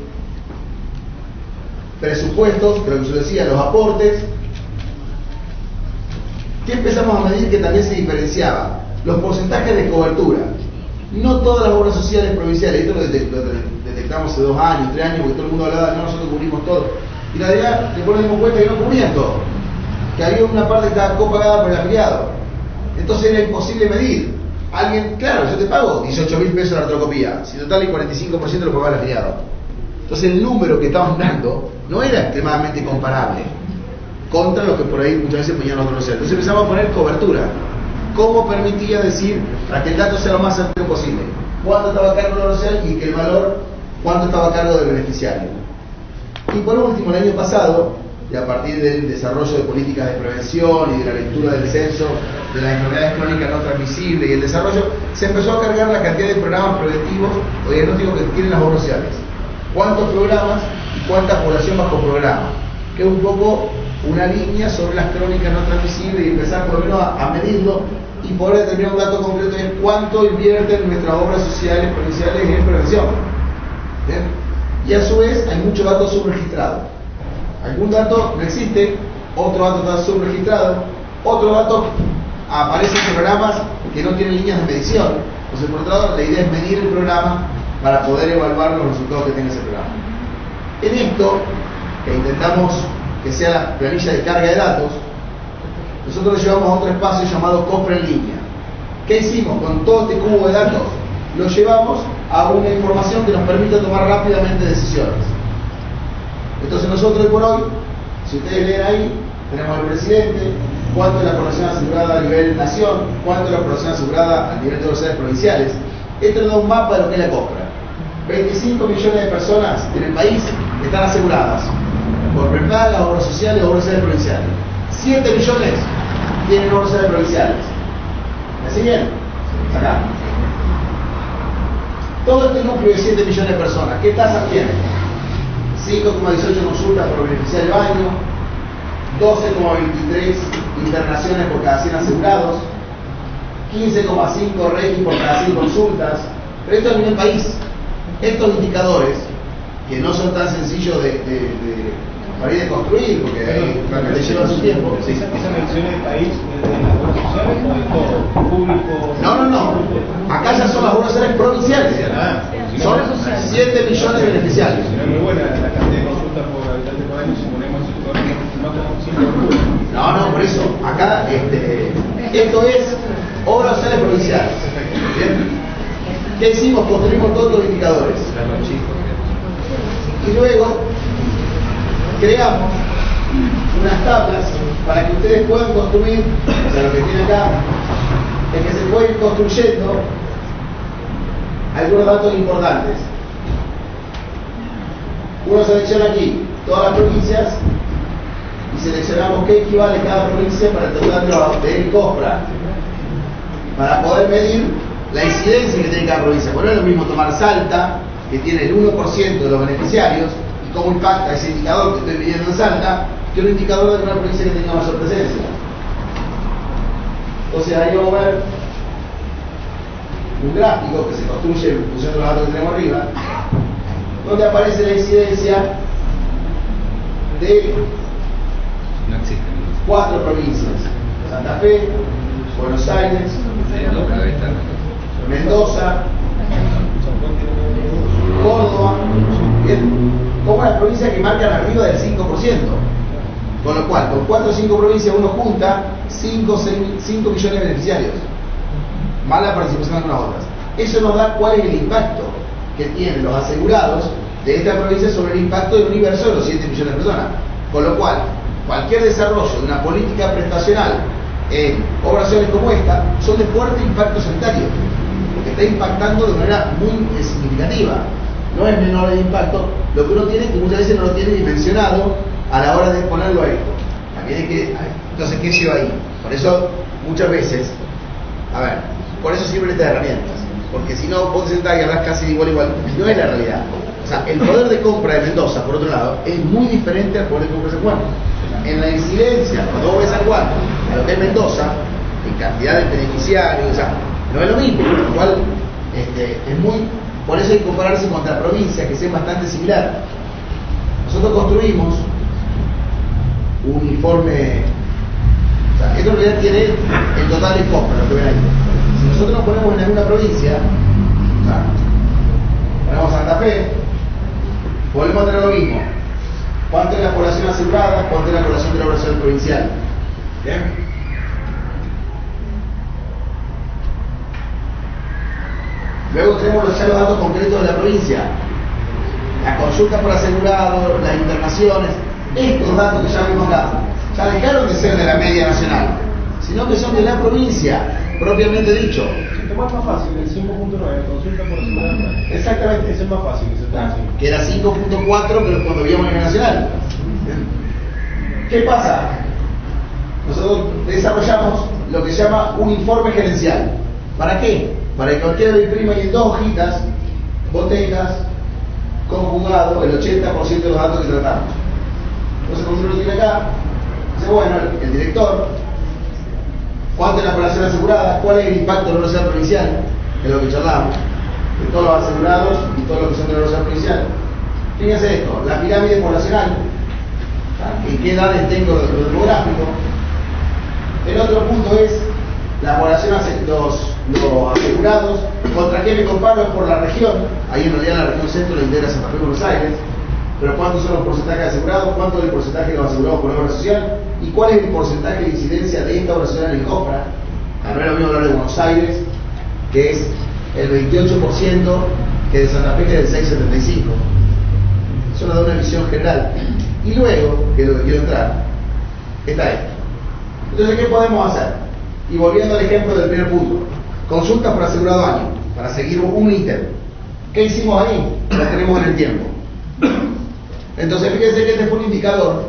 presupuestos, creo que yo decía, los aportes. ¿Qué empezamos a medir que también se diferenciaba? Los porcentajes de cobertura. No todas las obras sociales provinciales, esto lo detectamos hace 2 años, 3 años, porque todo el mundo hablaba, no, nosotros cubrimos todo. Y la realidad, después nos dimos cuenta que no cubrían todo. Que había una parte que estaba copagada por el afiliado. Entonces era imposible medir. Alguien, claro, yo te pago 18.000 pesos de artroscopía, si total el 45% lo pagaba el afiliado. Entonces el número que estaban dando no era extremadamente comparable contra lo que por ahí muchas veces ponían los otros sociales. Entonces empezamos a poner cobertura. ¿Cómo permitía decir, para que el dato sea lo más certero posible, cuánto estaba a cargo de la social y que el valor, cuánto estaba a cargo del beneficiario? Y por último, el año pasado, y a partir del desarrollo de políticas de prevención y de la lectura del censo de las enfermedades crónicas no transmisibles y el desarrollo, se empezó a cargar la cantidad de programas preventivos o diagnósticos que tienen las obras sociales. ¿Cuántos programas y cuánta población bajo programa? Que es un poco una línea sobre las crónicas no transmisibles y empezar por lo menos a medirlo y poder determinar un dato concreto de cuánto invierten nuestras obras sociales provinciales en prevención. ¿Bien? Y a su vez hay muchos datos subregistrados. Algún dato no existe, otro dato está subregistrado, otro dato aparece en programas que no tienen líneas de medición. Entonces, por otro lado, la idea es medir el programa para poder evaluar los resultados que tenga ese programa. En esto, que intentamos que sea la planilla de carga de datos, nosotros lo llevamos a otro espacio llamado compra en línea. ¿Qué hicimos? Con todo este cubo de datos, lo llevamos a una información que nos permita tomar rápidamente decisiones. Entonces nosotros hoy por hoy, si ustedes leen ahí, tenemos al presidente, cuánto es la población asegurada a nivel nación, cuánto es la población asegurada a nivel de los provinciales. Esto nos da un mapa de lo que es la compra. 25 millones de personas en el país están aseguradas por prepagas, obras sociales o obras sociales provinciales. 7 millones tienen obras sociales provinciales. ¿Me siguen? Acá. Todo este núcleo de 7 millones de personas, ¿qué tasas tiene? 5,18 consultas por beneficiario año, 12,23 internaciones por cada 100 asegurados, 15,5 régimen por cada 100 consultas. Pero esto es a nivel país. Estos indicadores, que no son tan sencillos para ir de construir, porque realmente llevan su tiempo. ¿Esa medición del país de las obras sociales o de todo? ¿Público? No. Acá ya son las obras sociales provinciales. Son 7 millones de beneficiarios. Es muy buena la cantidad de consultas por habitante por año, si ponemos No, por eso. Acá, esto es obras sociales provinciales. ¿Bien? ¿Qué hicimos? Construimos todos los indicadores. Y luego creamos unas tablas para que ustedes puedan construir, o sea, lo que tiene acá es que se puede ir construyendo algunos datos importantes. Uno selecciona aquí todas las provincias y seleccionamos qué equivale cada provincia para tratar de COSPRA, para poder medir la incidencia que tiene cada provincia. Por no es lo mismo tomar Salta, que tiene el 1% de los beneficiarios, y cómo impacta ese indicador que estoy midiendo en Salta, que un indicador de una provincia que tenga mayor presencia. Entonces ahí vamos a ver un gráfico que se construye en función de los datos que tenemos arriba, donde aparece la incidencia de 4 provincias: Santa Fe, Buenos Aires, Mendoza, Córdoba, bien, como las provincias que marcan arriba del 5%. Con lo cual, con 4 o 5 provincias uno junta 5 millones de beneficiarios, más la participación de algunas otras. Eso nos da cuál es el impacto que tienen los asegurados de esta provincia sobre el impacto del universo de los 7 millones de personas. Con lo cual, cualquier desarrollo de una política prestacional en operaciones como esta son de fuerte impacto sanitario, porque está impactando de manera muy significativa. No es menor el impacto, lo que uno tiene que muchas veces no lo tiene dimensionado a la hora de ponerlo a esto. También hay que, entonces, ¿qué lleva ahí? Por eso, muchas veces, por eso sirven estas herramientas, porque si no, vos te sentás y hablas casi igual, no es la realidad. O sea, el poder de compra de Mendoza, por otro lado, es muy diferente al poder de compra de San Juan. En la incidencia, cuando vos ves San Juan, a lo que es Mendoza, en cantidad de beneficiarios, o sea, no es lo mismo, por lo cual es muy. Por eso hay que compararse contra provincias que sean bastante similar. Nosotros construimos un informe, o sea, esto en realidad tiene el total de compra, lo que ven ahí. Si nosotros nos ponemos en alguna provincia, o sea, ponemos Santa Fe, volvemos a tener lo mismo. ¿Cuánto es la población asegurada? ¿Cuánto es la población de la operación provincial? ¿Bien? Luego tenemos ya los datos concretos de la provincia. Las consultas por asegurado, las internaciones, estos datos que ya vimos acá, ya dejaron de ser de la media nacional, sino que son de la provincia, propiamente dicho. Es más fácil, el 5.9, consulta por asegurado. Exactamente. Ese es más fácil, ese está así. Que era 5.4, pero cuando veíamos a nivel nacional. ¿Qué pasa? Nosotros desarrollamos lo que se llama un informe gerencial. ¿Para qué? Para que cualquiera lo imprima y en 2 hojitas vos tengas conjugado el 80% de los datos que tratamos. Entonces, como uno lo tiene acá, dice, bueno, el director, cuánto es la población asegurada, cuál es el impacto de la universidad provincial, que es lo que charlamos, de todos los asegurados y todos los que son de la universidad provincial. Fíjense esto, la pirámide poblacional, en qué edades tengo lo demográfico. El otro punto es la población, los asegurados, contra qué me comparo por la región. Ahí en realidad la región centro la integra Santa Fe y Buenos Aires. Pero cuántos son los porcentajes de asegurados, cuánto es el porcentaje de los asegurados por obra social y cuál es el porcentaje de incidencia de esta obra social en el COSPRA. No es lo mismo hablar de Buenos Aires, que es el 28%, que de Santa Fe, que es del 6,75%. Eso nos da una visión general. Y luego, que es lo que quiero entrar, está esto. Entonces, ¿qué podemos hacer? Y volviendo al ejemplo del primer punto, consultas por asegurado año, para seguir un ítem. ¿Qué hicimos ahí? La tenemos en el tiempo. Entonces fíjense que este fue un indicador.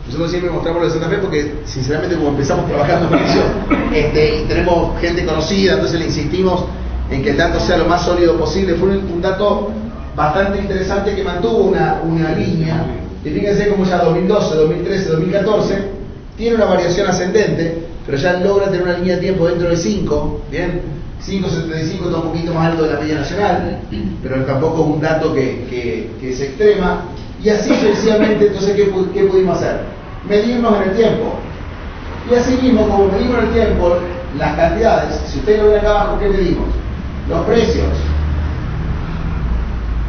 Nosotros siempre mostramos lo de Santa Fe porque sinceramente como empezamos trabajando con eso y tenemos gente conocida, entonces le insistimos en que el dato sea lo más sólido posible. Fue un dato bastante interesante que mantuvo una línea, y fíjense como ya 2012, 2013, 2014 tiene una variación ascendente, pero ya logra tener una línea de tiempo dentro de 5, ¿bien? 5.75 está un poquito más alto de la media nacional, pero tampoco es un dato que se extrema, y así sucesivamente. Entonces, ¿qué pudimos hacer? Medirnos en el tiempo. Y así mismo, como medimos en el tiempo las cantidades, si ustedes lo ven acá abajo, ¿qué medimos? Los precios.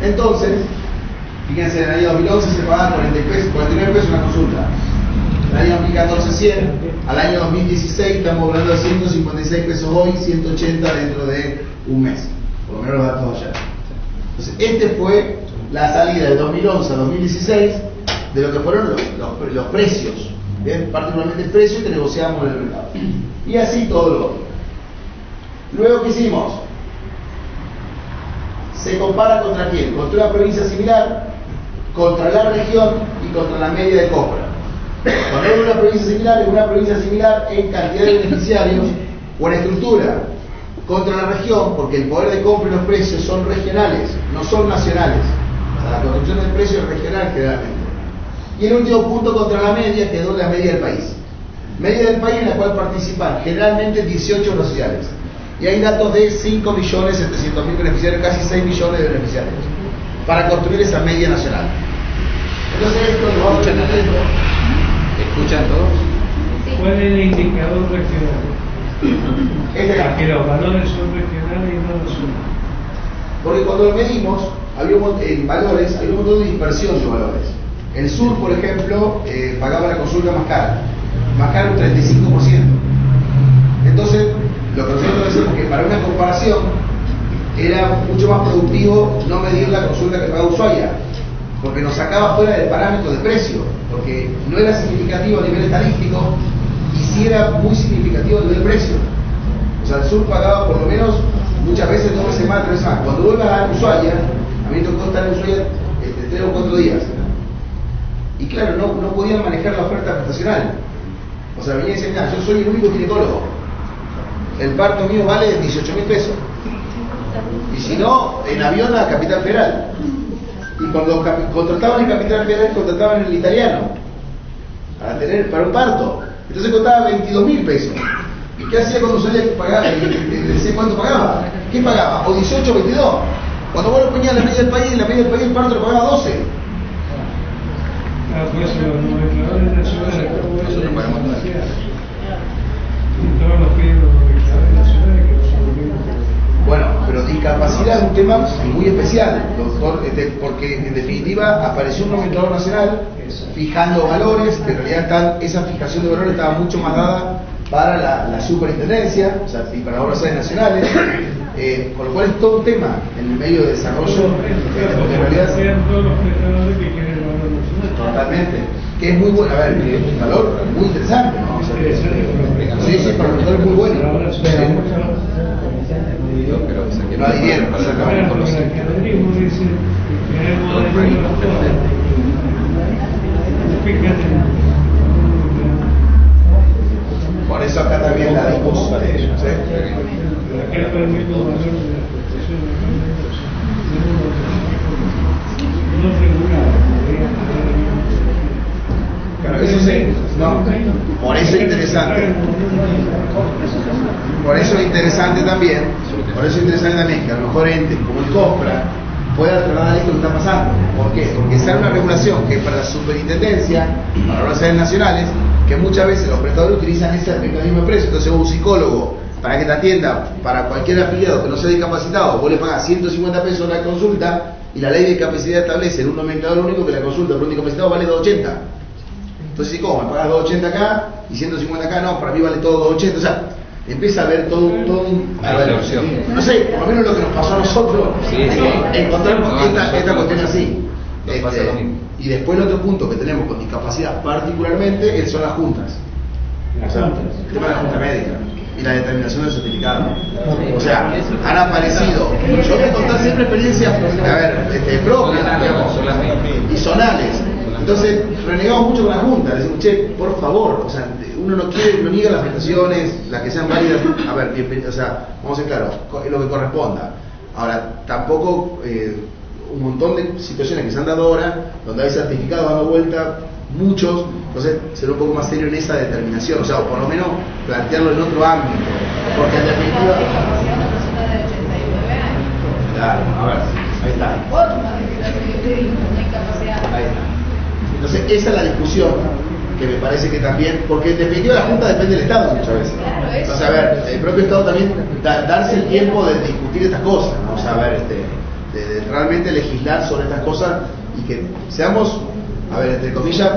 Entonces, fíjense, en el año 2011 se pagaban 49 pesos una consulta. En el año 2014 100, al año 2016 estamos hablando de 156 pesos hoy, 180 dentro de un mes. Por lo menos los datos allá. Entonces, este fue la salida de 2011 a 2016 de lo que fueron los precios, ¿bien? Particularmente el precio que negociamos en el mercado. Y así todo lo otro. Luego, ¿qué hicimos? Se compara contra quién, contra una provincia similar, contra la región y contra la media de compra. Cuando hay una provincia similar, es una provincia similar en cantidad de beneficiarios o en estructura, contra la región, porque el poder de compra y los precios son regionales, no son nacionales. O sea, la construcción del precio es regional generalmente. Y el último punto contra la media quedó la media del país. Media del país en la cual participan generalmente 18 sociales. Y hay datos de 5.700.000 beneficiarios, casi 6 millones de beneficiarios, para construir esa media nacional. Entonces esto lo vamos a tener. ¿Escuchan todos? ¿Cuál es el indicador regional? Que los valores son regionales y no nacionales. Porque cuando lo medimos, en valores, había un montón de dispersión de valores. El sur, por ejemplo, pagaba la consulta más cara un 35%. Entonces, lo que nosotros decimos que para una comparación era mucho más productivo no medir la consulta que paga Ushuaia, porque nos sacaba fuera del parámetro de precio, porque no era significativo a nivel estadístico y sí era muy significativo a nivel precio. O sea, el sur pagaba por lo menos muchas veces 2 veces más, 3 veces más. Cuando vuelvas a Ushuaia, a mí me tocó estar en Ushuaia 3 o 4 días. Y claro, no podían manejar la oferta prestacional. O sea, venía y decían, yo soy el único ginecólogo. El parto mío vale 18.000 pesos. Y si no, en avión a Capital Federal. Y cuando contrataban en Capital Federal, contrataban en el italiano para un parto. Entonces costaba 22.000 pesos. ¿Y qué hacía cuando salía a pagar? Le decía cuánto pagaba. ¿Qué pagaba? O 18 o 22. Cuando vos lo ponías en la media del país, el parto lo pagaba 12. Pues los nomencladores nacionales, Nosotros pagamos todo. todos los piden los nomencladores nacionales que no son los mismos. Bueno, pero discapacidad es un tema muy especial, doctor, porque en definitiva apareció un nomenclador nacional fijando valores, que en realidad esa fijación de valores estaba mucho más dada para la superintendencia, o sea, y para obras nacionales, con lo cual es todo un tema en el medio de desarrollo, porque en realidad sean todos los prestadores que quieren el valor nacional. totalmente, que es muy bueno, a ver, que es un valor muy interesante, ¿no? O sea, sí, para nosotros es muy bueno, Pero saqué no adhirieron, para exactamente. acabar con los por eso acá también la discusión, ¿sí? Claro, eso sí, no, por eso es interesante. Por eso es interesante también que a lo mejor entes como el COSPRA puedan trasladar esto que está pasando. ¿Por qué? Porque sale una regulación que es para la superintendencia, para las organizaciones nacionales, que muchas veces los prestadores utilizan ese mecanismo de precio. Entonces un psicólogo, para que te atienda, para cualquier afiliado que no sea discapacitado, vos le pagás 150 pesos la consulta y la ley de discapacidad establece en un nomenclador único que la consulta por un discapacitado vale 280. Entonces, ¿cómo? ¿Me pagas 280 acá y 150 acá? No, para mí vale todo 280. O sea, empieza a haber todo un... no sé, por lo menos lo que nos pasó a nosotros, encontramos esta cuestión así. Y después el otro punto que tenemos con discapacidad particularmente son las juntas. O sea, el tema de la junta médica. y la determinación del certificado. O sea, han aparecido, yo voy a contar siempre experiencias, a ver, propias, digamos, y zonales. Entonces, renegamos mucho con la Junta, le decimos, che, por favor, o sea, uno no quiere, no niega las prestaciones, las que sean válidas, a ver, o sea, vamos a ser claros, lo que corresponda. Ahora, tampoco un montón de situaciones que se han dado ahora, donde hay certificados dando vuelta, muchos, entonces ser un poco más serio en esa determinación, o sea, o por lo menos plantearlo en otro ámbito, porque en definitiva... Claro, a ver, ahí está. Ahí está. Entonces esa es la discusión que me parece que también, porque en definitiva la Junta depende del Estado muchas veces. Entonces, a ver, el propio Estado también darse el tiempo de discutir estas cosas, ¿no? O sea, a ver, de realmente legislar sobre estas cosas y que seamos, a ver, entre comillas,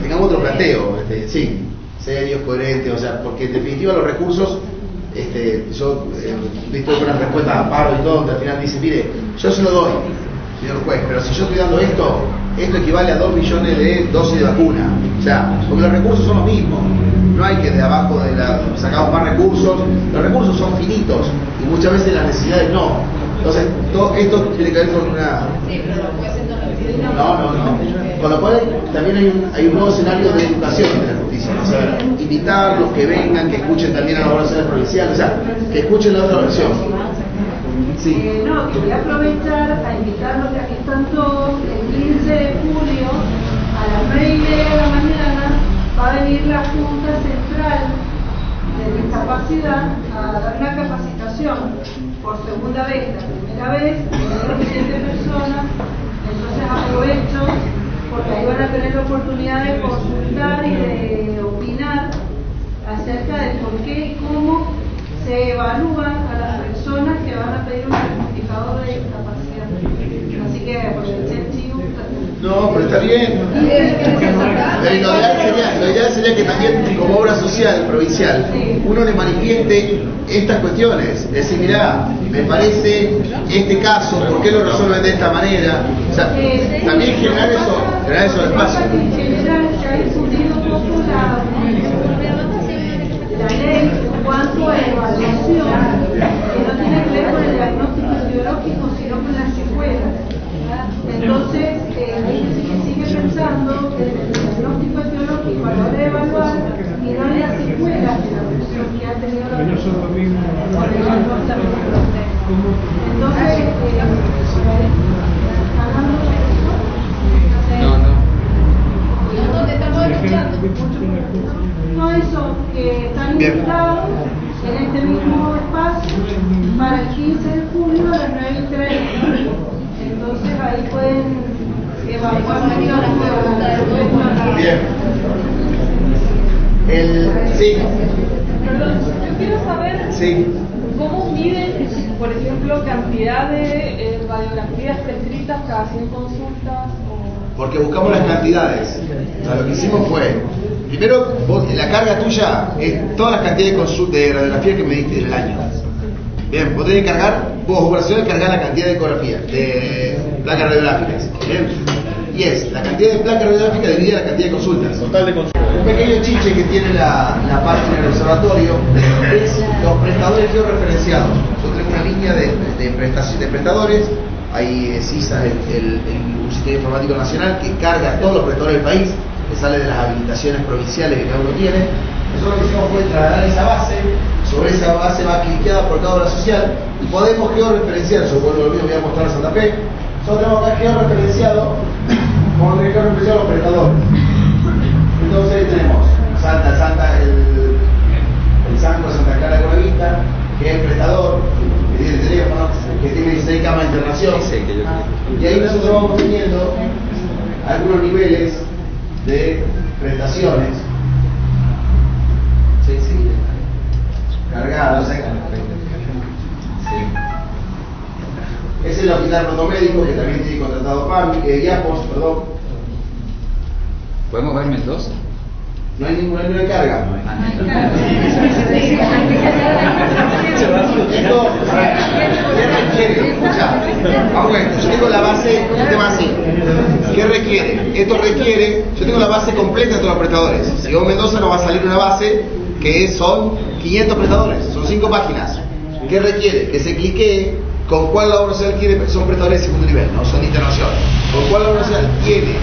tengamos otro planteo, sí, serios, coherentes, o sea, porque en definitiva los recursos, yo he visto algunas respuestas a paro y todo, donde al final dice, mire, yo se lo doy, señor juez, pero si yo estoy dando esto equivale a 2 millones de dosis de vacuna. O sea, porque los recursos son los mismos. No hay que de abajo sacamos más recursos. Los recursos son finitos y muchas veces las necesidades no. Entonces, todo esto tiene que ver con una... Sí, pero no puede ser no. No. Con lo cual también hay un nuevo escenario de educación de la justicia. O sea, invitarlos, que vengan, que escuchen también a las organizaciones provinciales, o sea, que escuchen la otra versión. Sí. No, que voy a aprovechar a invitarlos, ya que están todos, el 15 de julio a las 9:30 de la mañana va a venir la Junta Central de Discapacidad a dar una capacitación por segunda vez. La primera vez vinieron 7 personas, entonces aprovecho porque ahí van a tener la oportunidad de consultar y de opinar acerca de por qué y cómo se evalúan a las personas que van a pedir un certificado de discapacidad. Así que aprovechen, chicos. No, pero está bien. Lo ideal sería que también, como obra social provincial, uno le manifieste estas cuestiones. Es decir, mirá, me parece este caso, ¿por qué lo resuelven de esta manera? O sea, también generar eso espacio. En general se ha difundido un poco la ley en cuanto a evaluación, que no tiene que ver con el diagnóstico biológico, sino con las secuelas. Entonces, hay gente que sigue pensando que el diagnóstico biológico a la hora de evaluar y no en las secuelas de la persona que ha tenido la persona. Entonces, hablando de eso, ¿Dónde estamos escuchando? no, eso, que están invitados en este mismo espacio para el 15 de julio a las 9:30. Entonces ahí pueden evaluar Bien. Sí. Perdón, yo quiero saber cómo miden, por ejemplo, cantidad de radiografías prescritas cada 100 consultas. Porque buscamos las cantidades. O sea, lo que hicimos fue, primero, la carga tuya es todas las cantidades de radiografía que me diste en el año. Bien, vos tenés que cargar, vos operaciones cargar la cantidad de ecografía, de placas radiográficas. Bien. Y es la cantidad de placas radiográficas dividida la cantidad de consultas. Total de consultas. Un pequeño chiche que tiene la página del observatorio es los prestadores georreferenciados. Yo tengo una línea de prestadores. Hay CISA, un sistema informático nacional que carga a todos los prestadores del país, que sale de las habilitaciones provinciales que cada uno tiene. Nosotros lo que hicimos fue trasladar esa base, sobre esa base va cliqueada por cada obra social y podemos georreferenciar, yo vuelvo voy a mostrar a Santa Fe, nosotros tenemos acá georreferenciado, como georreferenciado los prestadores. Entonces ahí tenemos el Sanco Santa Clara de Buenavista, que es el prestador, que tiene teléfono, que tiene 16 camas de internación. Y ahí nosotros vamos teniendo algunos niveles de prestaciones. Cargados. Es el hospital protomédico que también tiene contratado IAPOS, perdón. ¿Podemos ver Mendoza? No hay ninguna carga. Esto, ¿qué requiere? Escucha, vamos a ver, yo tengo la base, un tema así. ¿Qué requiere? Esto requiere, yo tengo la base completa de todos los prestadores. Si vos Mendoza nos va a salir una base que son 500 prestadores, son 5 páginas. ¿Qué requiere? Que se cliquee con cuál la obra social quiere, son prestadores de segundo nivel, no son de internación. Con cuál la obra social tiene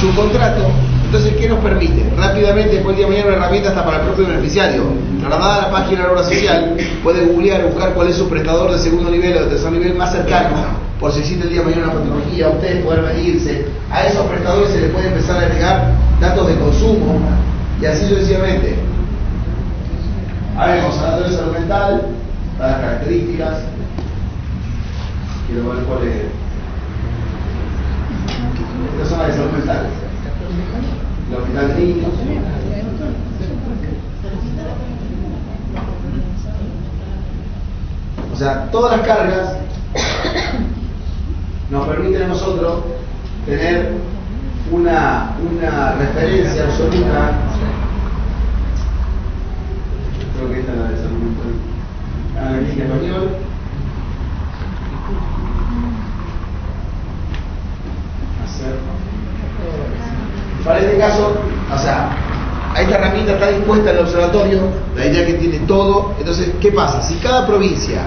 su contrato. Entonces, ¿qué nos permite? Rápidamente, después del día de mañana, una herramienta hasta para el propio beneficiario. Trasladada a la página de la obra social, puede googlear, buscar cuál es su prestador de segundo nivel o de tercer nivel más cercano, por si existe el día de mañana una patología, ustedes poder medirse. A esos prestadores se les puede empezar a agregar datos de consumo y así sucesivamente. Ahora vamos a la salud mental, a las características. Quiero ver cuál es. Estas son las de salud mental. El hospital de niños. O sea, todas las cargas nos permiten a nosotros tener una referencia absoluta. Creo que esta es la de salud mental. La clínica español. Para este caso, o sea, esta herramienta está dispuesta en el observatorio, la idea que tiene todo. Entonces, ¿qué pasa? Si cada provincia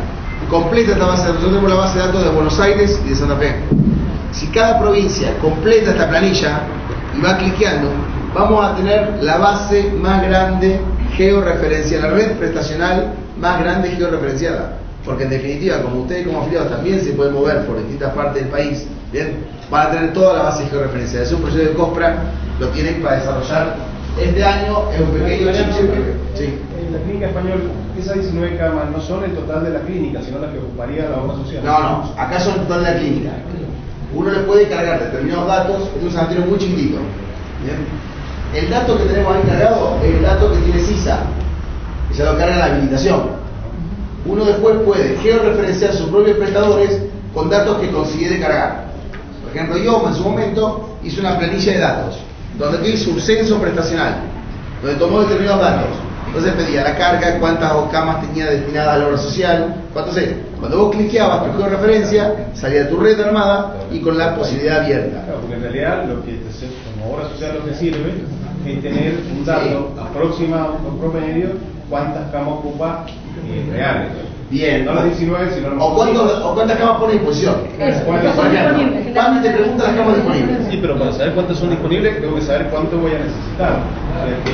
completa esta base de datos, nosotros tenemos la base de datos de Buenos Aires y de Santa Fe. Si cada provincia completa esta planilla y va cliqueando, vamos a tener la base más grande georreferenciada, la red prestacional más grande georreferenciada. Porque en definitiva, como ustedes como afiliados también se pueden mover por distintas partes del país, ¿bien? Van a tener toda la base georreferenciada. Es un proyecto de COSPRA, lo tienen para desarrollar este año, es un pequeño chip. Sí. En la clínica española, esas 19 camas no son el total de la clínica, sino las que ocuparía la obra social. No, acá son el total de la clínica. Uno le puede cargar determinados datos, este es un sanatorio muy chiquitito. ¿Bien? El dato que tenemos ahí cargado es el dato que tiene CISA, que ya lo carga la habilitación. Uno después puede georreferenciar sus propios prestadores con datos que considere cargar. Por ejemplo, yo en su momento hice una planilla de datos, donde hice un censo prestacional, donde tomó determinados datos. Entonces pedía la carga, cuántas camas tenía destinadas a la obra social, cuántos es. Cuando vos cliqueabas tu georreferencia, salía tu red armada y con la posibilidad abierta. Claro, porque en realidad lo que como obra social lo que sirve es tener un dato aproximado, un promedio, cuántas camas ocupa reales. Bien. No las 19, sino las o cuántas camas pone a disposición. Pami te pregunta las camas disponibles. Sí, pero para saber cuántas son disponibles, tengo que saber cuánto voy a necesitar. O sea, que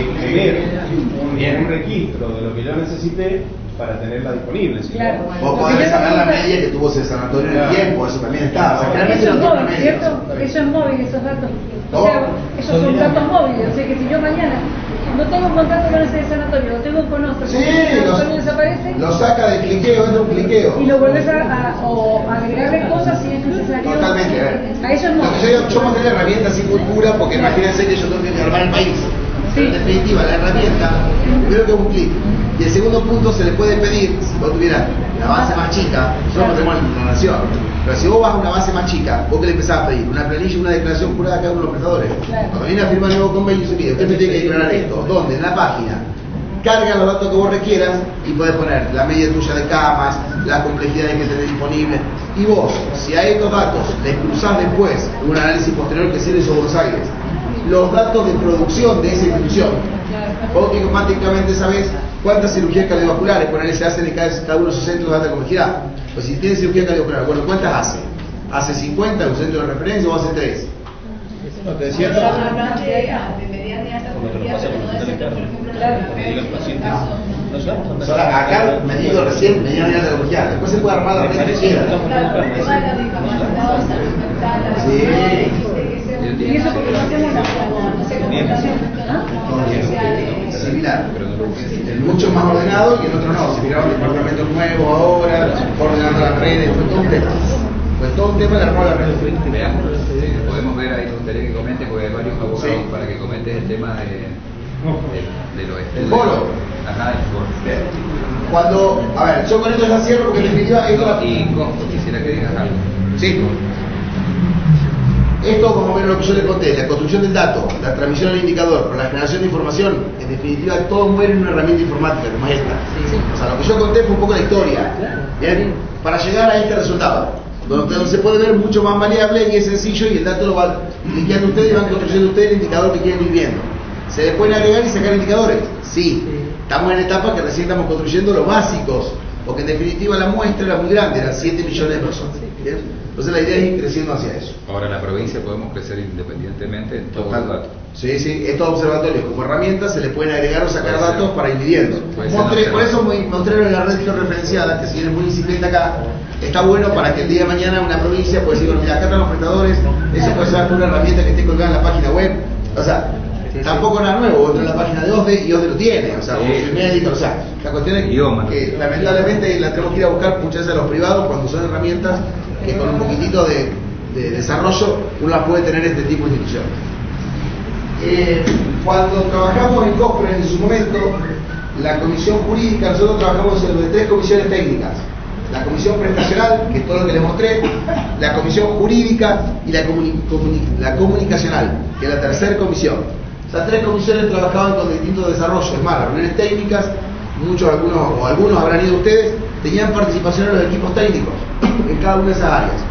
tener un registro de lo que yo necesite para tenerla disponible. ¿Sí? Claro. Vos podés saber la media que tuvo ese sanatorio en el tiempo, eso también está. O sea, Eso es no móvil, tiene ¿cierto? medios. Eso es móvil, esos datos. ¿No? O sea, esos son datos móviles. O sea que si yo mañana no tengo un contrato con ese sanatorio, lo tengo con otro, Sí, el sanatorio desaparece lo saca del cliqueo, entra un cliqueo. y lo vuelves o agregarle cosas si es necesario. Totalmente, A eso es Lo móvil. que yo mostré la herramienta así muy pura, porque imagínense que yo tengo que armar el país. Sí. En definitiva, la herramienta, primero que es un clic. Y el segundo punto se le puede pedir, si vos tuvieras la base más chica, nosotros tenemos la nación, pero si vos vas a una base más chica, vos que le empezás a pedir una planilla, una declaración jurada a cada uno de los prestadores. Claro. Cuando viene a firmar el nuevo convenio, se pide, usted me tiene que declarar esto. ¿Dónde? En la página. Carga los datos que vos requieras y podés poner la media tuya de camas, las complejidades que tenés disponibles. Y vos, si a estos datos les cruzás después un análisis posterior que se hizo Buenos Aires, los datos de producción de esa institución, vos automáticamente sabés cuántas cirugías cardiovasculares, ponele, se hacen en cada uno de sus centros de alta complejidad. Pues si tiene cirugía cardiovascular, bueno, ¿cuántas hace? ¿Hace 50 en un centro de referencia o hace 3? No, te decía de mediana y alta complejidad, pero no debe ser, por ejemplo, Acá me digo recién mediana y alta complejidad, después se puede armar la red que quiera. Y eso porque no hacemos Similar, en muchos más ordenado y en otros no. Se miraron departamentos nuevos ahora, ordenando las redes, fue todo un tema. Fue todo un tema de armar la red. Veamos, podemos ver ahí, me gustaría que comente, porque hay varios abogados para que comentes el tema de los estudios. ¿El foro? Ajá, el foro. Cuando, a ver, yo con esto ya cierro porque en definitiva esto Y costo, quisiera que digas algo. Sí. Esto, como ven lo que yo les conté, la construcción del dato, la transmisión al indicador, por la generación de información, en definitiva, todo muere en una herramienta informática como esta. O sea, lo que yo conté fue un poco la historia, ¿bien? Para llegar a este resultado, donde se puede ver mucho más maleable y es sencillo, y el dato lo van indicando ustedes y van construyendo ustedes el indicador que quieren ir viendo. ¿Se les pueden agregar y sacar indicadores? Sí. Estamos en etapa que recién estamos construyendo los básicos, porque en definitiva la muestra era muy grande, eran 7 millones de personas. ¿Bien? Entonces la idea es ir creciendo hacia eso. Ahora en la provincia podemos crecer independientemente en todos los datos. Sí, sí, estos observatorios como herramientas se les pueden agregar o sacar datos para ir midiendo. Por eso mostré la red georreferenciada, que si bien es muy incipiente acá, está bueno para que el día de mañana una provincia pueda decir, bueno, mira, acá están los prestadores, eso puede ser una herramienta que esté colgada en la página web. O sea, tampoco nada nuevo, entra en la página de OSDE y OSDE lo tiene, o sea, médico, o sea, la cuestión es que lamentablemente la tenemos que ir a buscar muchas veces a los privados cuando son herramientas que con un poquitito de desarrollo uno las puede tener este tipo de instituciones. Cuando trabajamos en COSPRE en su momento, la comisión jurídica, nosotros trabajamos en 3 comisiones técnicas: la comisión prestacional, que es todo lo que les mostré, la comisión jurídica y la comunicacional, que es la tercera comisión. Estas 3 comisiones trabajaban con distintos desarrollos. Es más, las reuniones técnicas, algunos habrán ido ustedes, tenían participación en los equipos técnicos en cada una de esas áreas.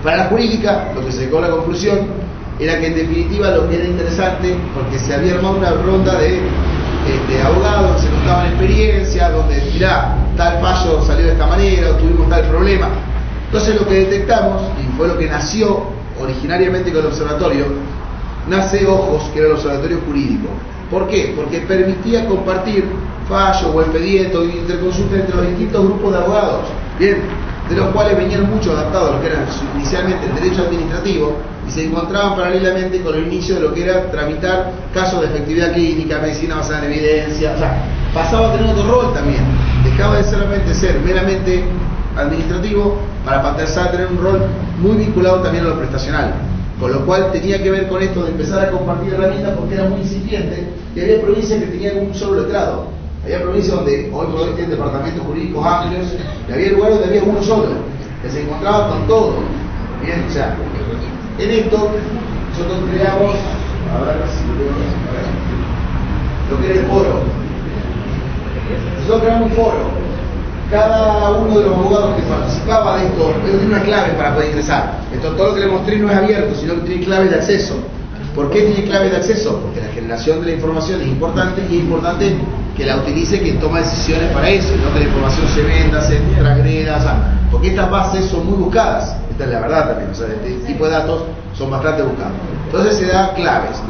Para la jurídica, lo que se llegó a la conclusión era que en definitiva lo que era interesante, porque se había armado una ronda de abogados, se contaban experiencias, donde mirá, tal fallo salió de esta manera, o tuvimos tal problema. Entonces lo que detectamos, y fue lo que nació originariamente con el observatorio, nace OJOS, que era el observatorio jurídico. ¿Por qué? Porque permitía compartir fallos o expedientes o interconsulta entre los distintos grupos de abogados, bien, de los cuales venían muchos adaptados a lo que era inicialmente el derecho administrativo y se encontraban paralelamente con el inicio de lo que era tramitar casos de efectividad clínica, medicina basada en evidencia. O sea, pasaba a tener otro rol también, dejaba de solamente ser meramente administrativo para pasar a tener un rol muy vinculado también a lo prestacional, con lo cual tenía que ver con esto de empezar a compartir herramientas porque era muy incipiente y había provincias que tenían un solo letrado. Había provincias donde hoy por hoy tienen departamentos jurídicos amplios y había lugares donde había uno solo, que se encontraba con todo. Bien, o sea, en esto nosotros creamos, lo que era el foro. Nosotros creamos un foro. Cada uno de los abogados que participaba de esto tiene una clave para poder ingresar. Esto, todo lo que le mostré no es abierto, sino que tiene claves de acceso. ¿Por qué tiene claves de acceso? Porque la generación de la información es importante y es importante que la utilice quien toma decisiones para eso, y no que la información se venda, se transgreda, o sea, porque estas bases son muy buscadas, esta es la verdad también, o sea, este tipo de datos son bastante buscados. Entonces se da claves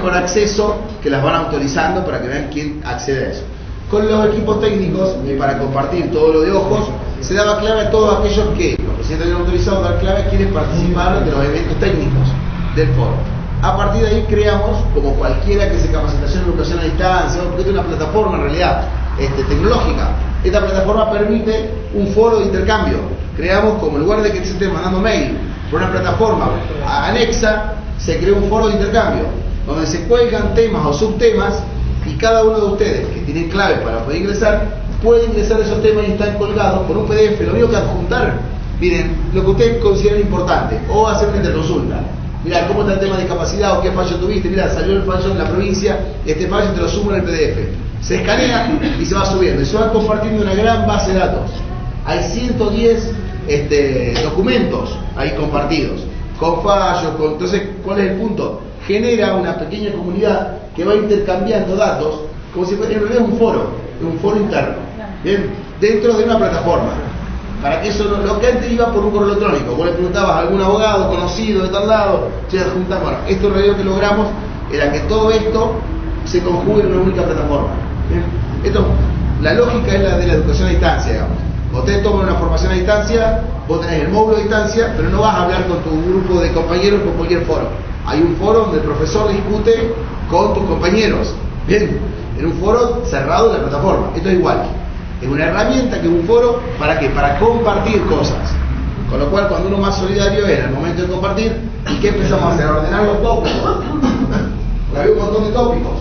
con acceso que las van autorizando para que vean quién accede a eso. Con los equipos técnicos, y para compartir todo lo de OJOS, se daba clave a todos aquellos que los presidentes habían autorizado dar clave a quienes participaron de los eventos técnicos del foro. A partir de ahí creamos, como cualquiera que se capacitación en educación a distancia, porque es una plataforma en realidad tecnológica. Esta plataforma permite un foro de intercambio. Creamos, como en lugar de que se esté mandando mail por una plataforma anexa, se creó un foro de intercambio, donde se cuelgan temas o subtemas, y cada uno de ustedes que tienen claves para poder ingresar, puede ingresar a esos temas y están colgados por un PDF. Lo único que adjuntar, miren, lo que ustedes consideren importante, o hacer una interconsulta. Mira, ¿cómo está el tema de discapacidad o qué fallo tuviste? Mira, salió el fallo en la provincia, este fallo te lo sumo en el PDF. Se escanea y se va subiendo. Y se va compartiendo una gran base de datos. Hay 110 documentos ahí compartidos, con fallos, entonces, ¿cuál es el punto? Genera una pequeña comunidad que va intercambiando datos, como si fuera en realidad un foro interno, ¿bien? Dentro de una plataforma. Para que eso, lo que antes iba por un correo electrónico, vos le preguntabas a algún abogado conocido de tal lado, se adjunta, bueno, esto en realidad lo que logramos era que todo esto se conjugue en una única plataforma. ¿Bien? Esto, la lógica es la de la educación a distancia, digamos. Ustedes toman una formación a distancia, vos tenés el módulo a distancia, pero no vas a hablar con tu grupo de compañeros con cualquier foro. Hay un foro donde el profesor discute con tus compañeros, bien, en un foro cerrado de la plataforma. Esto es igual. Es una herramienta que un foro, ¿para qué? Para compartir cosas. Con lo cual, cuando uno más solidario era el momento de compartir, ¿y qué empezamos a hacer? Ordenar los tópicos. Porque había un montón de tópicos.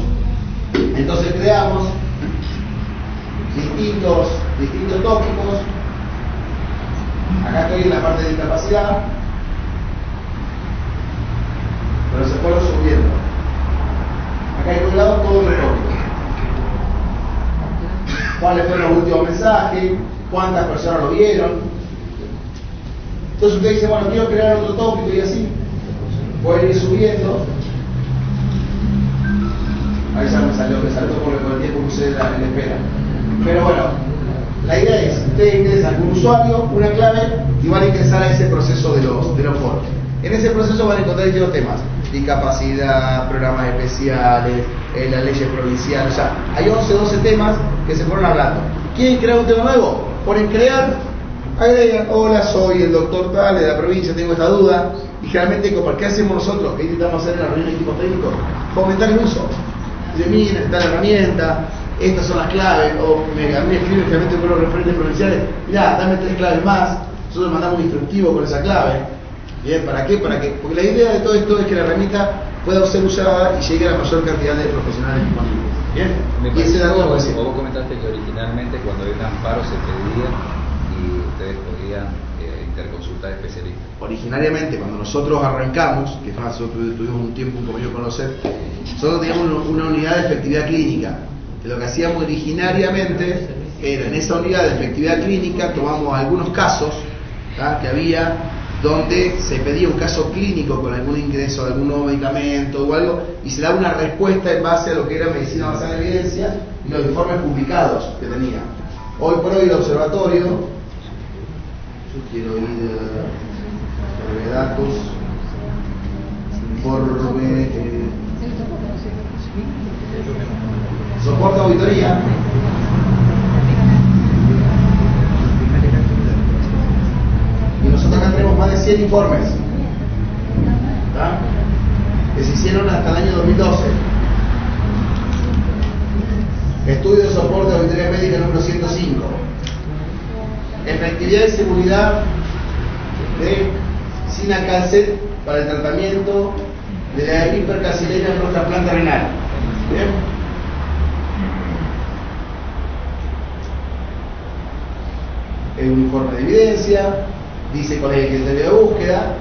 Entonces creamos distintos tópicos. Acá estoy en la parte de discapacidad. pero se fueron subiendo. Acá hay colgado todo el tópico. ¿Cuáles fueron los últimos mensajes? ¿Cuántas personas lo vieron? Entonces usted dice, bueno, quiero crear otro tópico y así. Pueden ir subiendo. Ahí ya me salió porque con el tiempo puse la espera. Pero bueno, la idea es, ustedes ingresan un usuario, una clave y van a ingresar a ese proceso de los foros. En ese proceso van a encontrar distintos temas: discapacidad, programas especiales, las leyes provinciales. O sea, hay 11 o 12 temas que se fueron hablando. ¿Quieren crear un tema nuevo? Ponen crear, agregan, hola, soy el doctor tal de la provincia, tengo esta duda. Y generalmente, ¿qué hacemos nosotros? ¿Qué intentamos hacer en la reunión de equipo técnico? Fomentar el uso. Dicen, miren, está la herramienta, estas son las claves, o a mí me escriben generalmente con los referentes provinciales, mirá, dame 3 claves más, nosotros mandamos un instructivo con esa clave. Bien, ¿para qué? Porque la idea de todo esto es que la herramienta pueda ser usada y llegue a la mayor cantidad de profesionales disponibles. Bien, y ese dato vos comentaste que originalmente cuando había un amparo se pedía y ustedes podían interconsultar especialistas. Originariamente, cuando nosotros arrancamos, que nosotros tuvimos un tiempo un convenio con los CEP, nosotros teníamos una unidad de efectividad clínica, que lo que hacíamos originariamente era, en esa unidad de efectividad clínica, tomamos algunos casos que había donde se pedía un caso clínico con algún ingreso de algún nuevo medicamento o algo, y se daba una respuesta en base a lo que era medicina basada en evidencia y los informes publicados que tenía. Hoy por hoy el observatorio, yo quiero ir sobre datos, informe, soporte auditoría. Y nosotros acá tenemos más de 100 informes, ¿tá? Que se hicieron hasta el año 2012. Estudio de soporte de auditoría médica número 105. Efectividad y seguridad de cinacalcet para el tratamiento de la hipercalcilemia en nuestra planta renal. ¿Bien? Un informe de evidencia. Dice cuál es el criterio de búsqueda,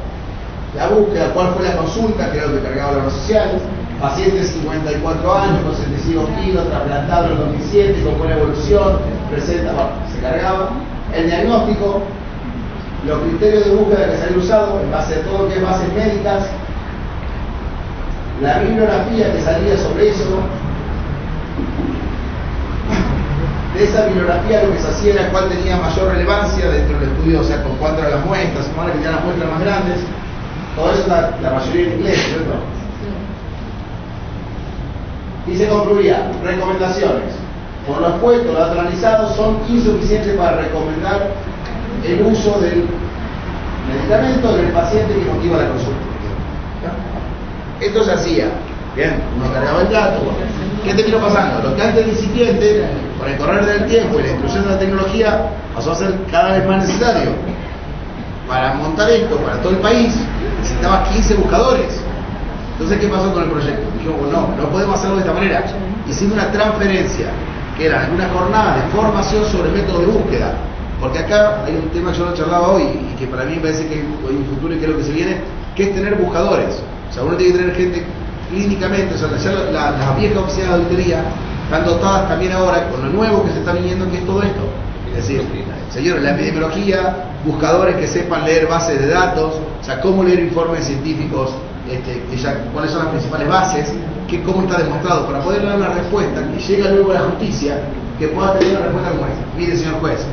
la búsqueda, cuál fue la consulta, que era lo que cargaba la obra social, paciente de 54 años, con 75 kilos, trasplantado en el 2007, con buena evolución, presenta, bueno, se cargaba, el diagnóstico, los criterios de búsqueda que se habían usado, en base a todo lo que es bases médicas, la bibliografía que salía sobre eso. De esa bibliografía lo que se hacía era cuál tenía mayor relevancia dentro del estudio, o sea, con cuánto eran las muestras, ahora que tenían las muestras más grandes. Todo eso la mayoría en inglés, ¿cierto? Y se concluía, recomendaciones. Por lo expuesto, los datos analizados son insuficientes para recomendar el uso del medicamento en el paciente que motiva la consulta. Esto se hacía. Bien, uno cargaba el dato. ¿Qué terminó pasando? Lo que antes era incipiente, con el correr del tiempo y la introducción de la tecnología, pasó a ser cada vez más necesario. Para montar esto para todo el país, necesitabas 15 buscadores. Entonces, ¿qué pasó con el proyecto? Dijimos, no podemos hacerlo de esta manera. Hicimos una transferencia, que era una jornada de formación sobre métodos de búsqueda. Porque acá hay un tema que yo lo charlaba hoy y que para mí me parece que hay un futuro y que es lo que se viene, que es tener buscadores. O sea, uno tiene que tener gente clínicamente, o sea, las viejas oficinas de auditoría están dotadas también ahora con lo nuevo que se está viniendo, que es todo esto. Es decir, señores, la epidemiología, buscadores que sepan leer bases de datos, o sea, cómo leer informes científicos, cuáles son las principales bases, cómo está demostrado, para poder dar una respuesta que llegue luego a la justicia, que pueda tener una respuesta como esta. Mire, señor juez,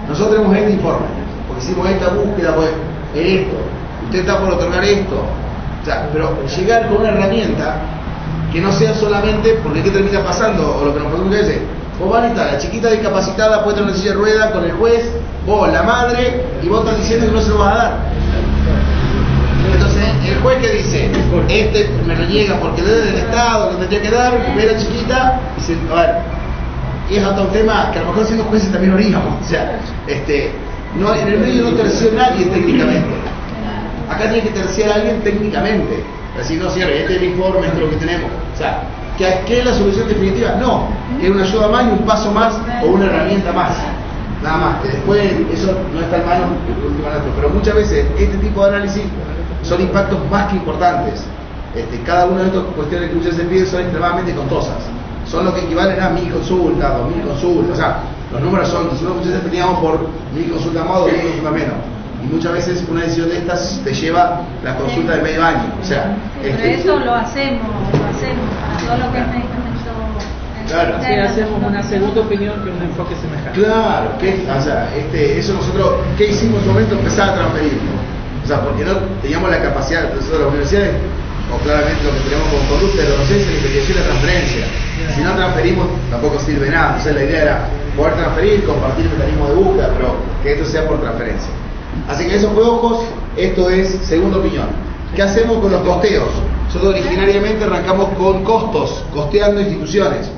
nosotros tenemos este informe, porque hicimos esta búsqueda, pues, esto, usted está por otorgar esto. O sea, pero llegar con una herramienta que no sea solamente, porque ¿qué termina pasando? O lo que nos pasó muchas veces, vos van y está, la chiquita discapacitada puesta en una silla de rueda con el juez, vos, la madre, y vos estás diciendo que no se lo vas a dar. Entonces, el juez que dice, me lo niega porque le del Estado, lo tendría que dar, ve a la chiquita, y dice, a ver, y es otro tema que a lo mejor siendo jueces también oríamos, o sea, no, en el medio no terció nadie técnicamente. Acá tiene que terciar a alguien técnicamente. Decir, no, señor, este es el informe, esto es lo que tenemos. O sea, ¿qué es la solución definitiva? No, es una ayuda más y un paso más o una herramienta más. Nada más, que después eso no está en manos del último dato. Pero muchas veces este tipo de análisis son impactos más que importantes. Cada una de estas cuestiones que muchas veces piden son extremadamente costosas. Son lo que equivalen a 1000 consultas, 2000 consultas. O sea, los números son, nosotros muchas veces peleamos por 1000 consultas más o 1000 consultas menos. Y muchas veces una decisión de estas te lleva la consulta de medio año. O sea, pero eso lo hacemos para todo lo que es medicamento. Claro. Sí, hacemos una segunda opinión que un enfoque semejante. Claro, o sea, eso nosotros, ¿qué hicimos en su momento? Empezar a transferirlo. O sea, porque no teníamos la capacidad, nosotros las universidades, o claramente lo que tenemos como conducta de la docencia, la investigación y la transferencia. Si no transferimos, tampoco sirve nada. Entonces la idea era poder transferir, compartir el mecanismo de búsqueda, pero que esto sea por transferencia. Así que eso fue ojos, esto es segunda opinión. ¿Qué hacemos con los costeos? Nosotros originariamente arrancamos con costos, costeando instituciones.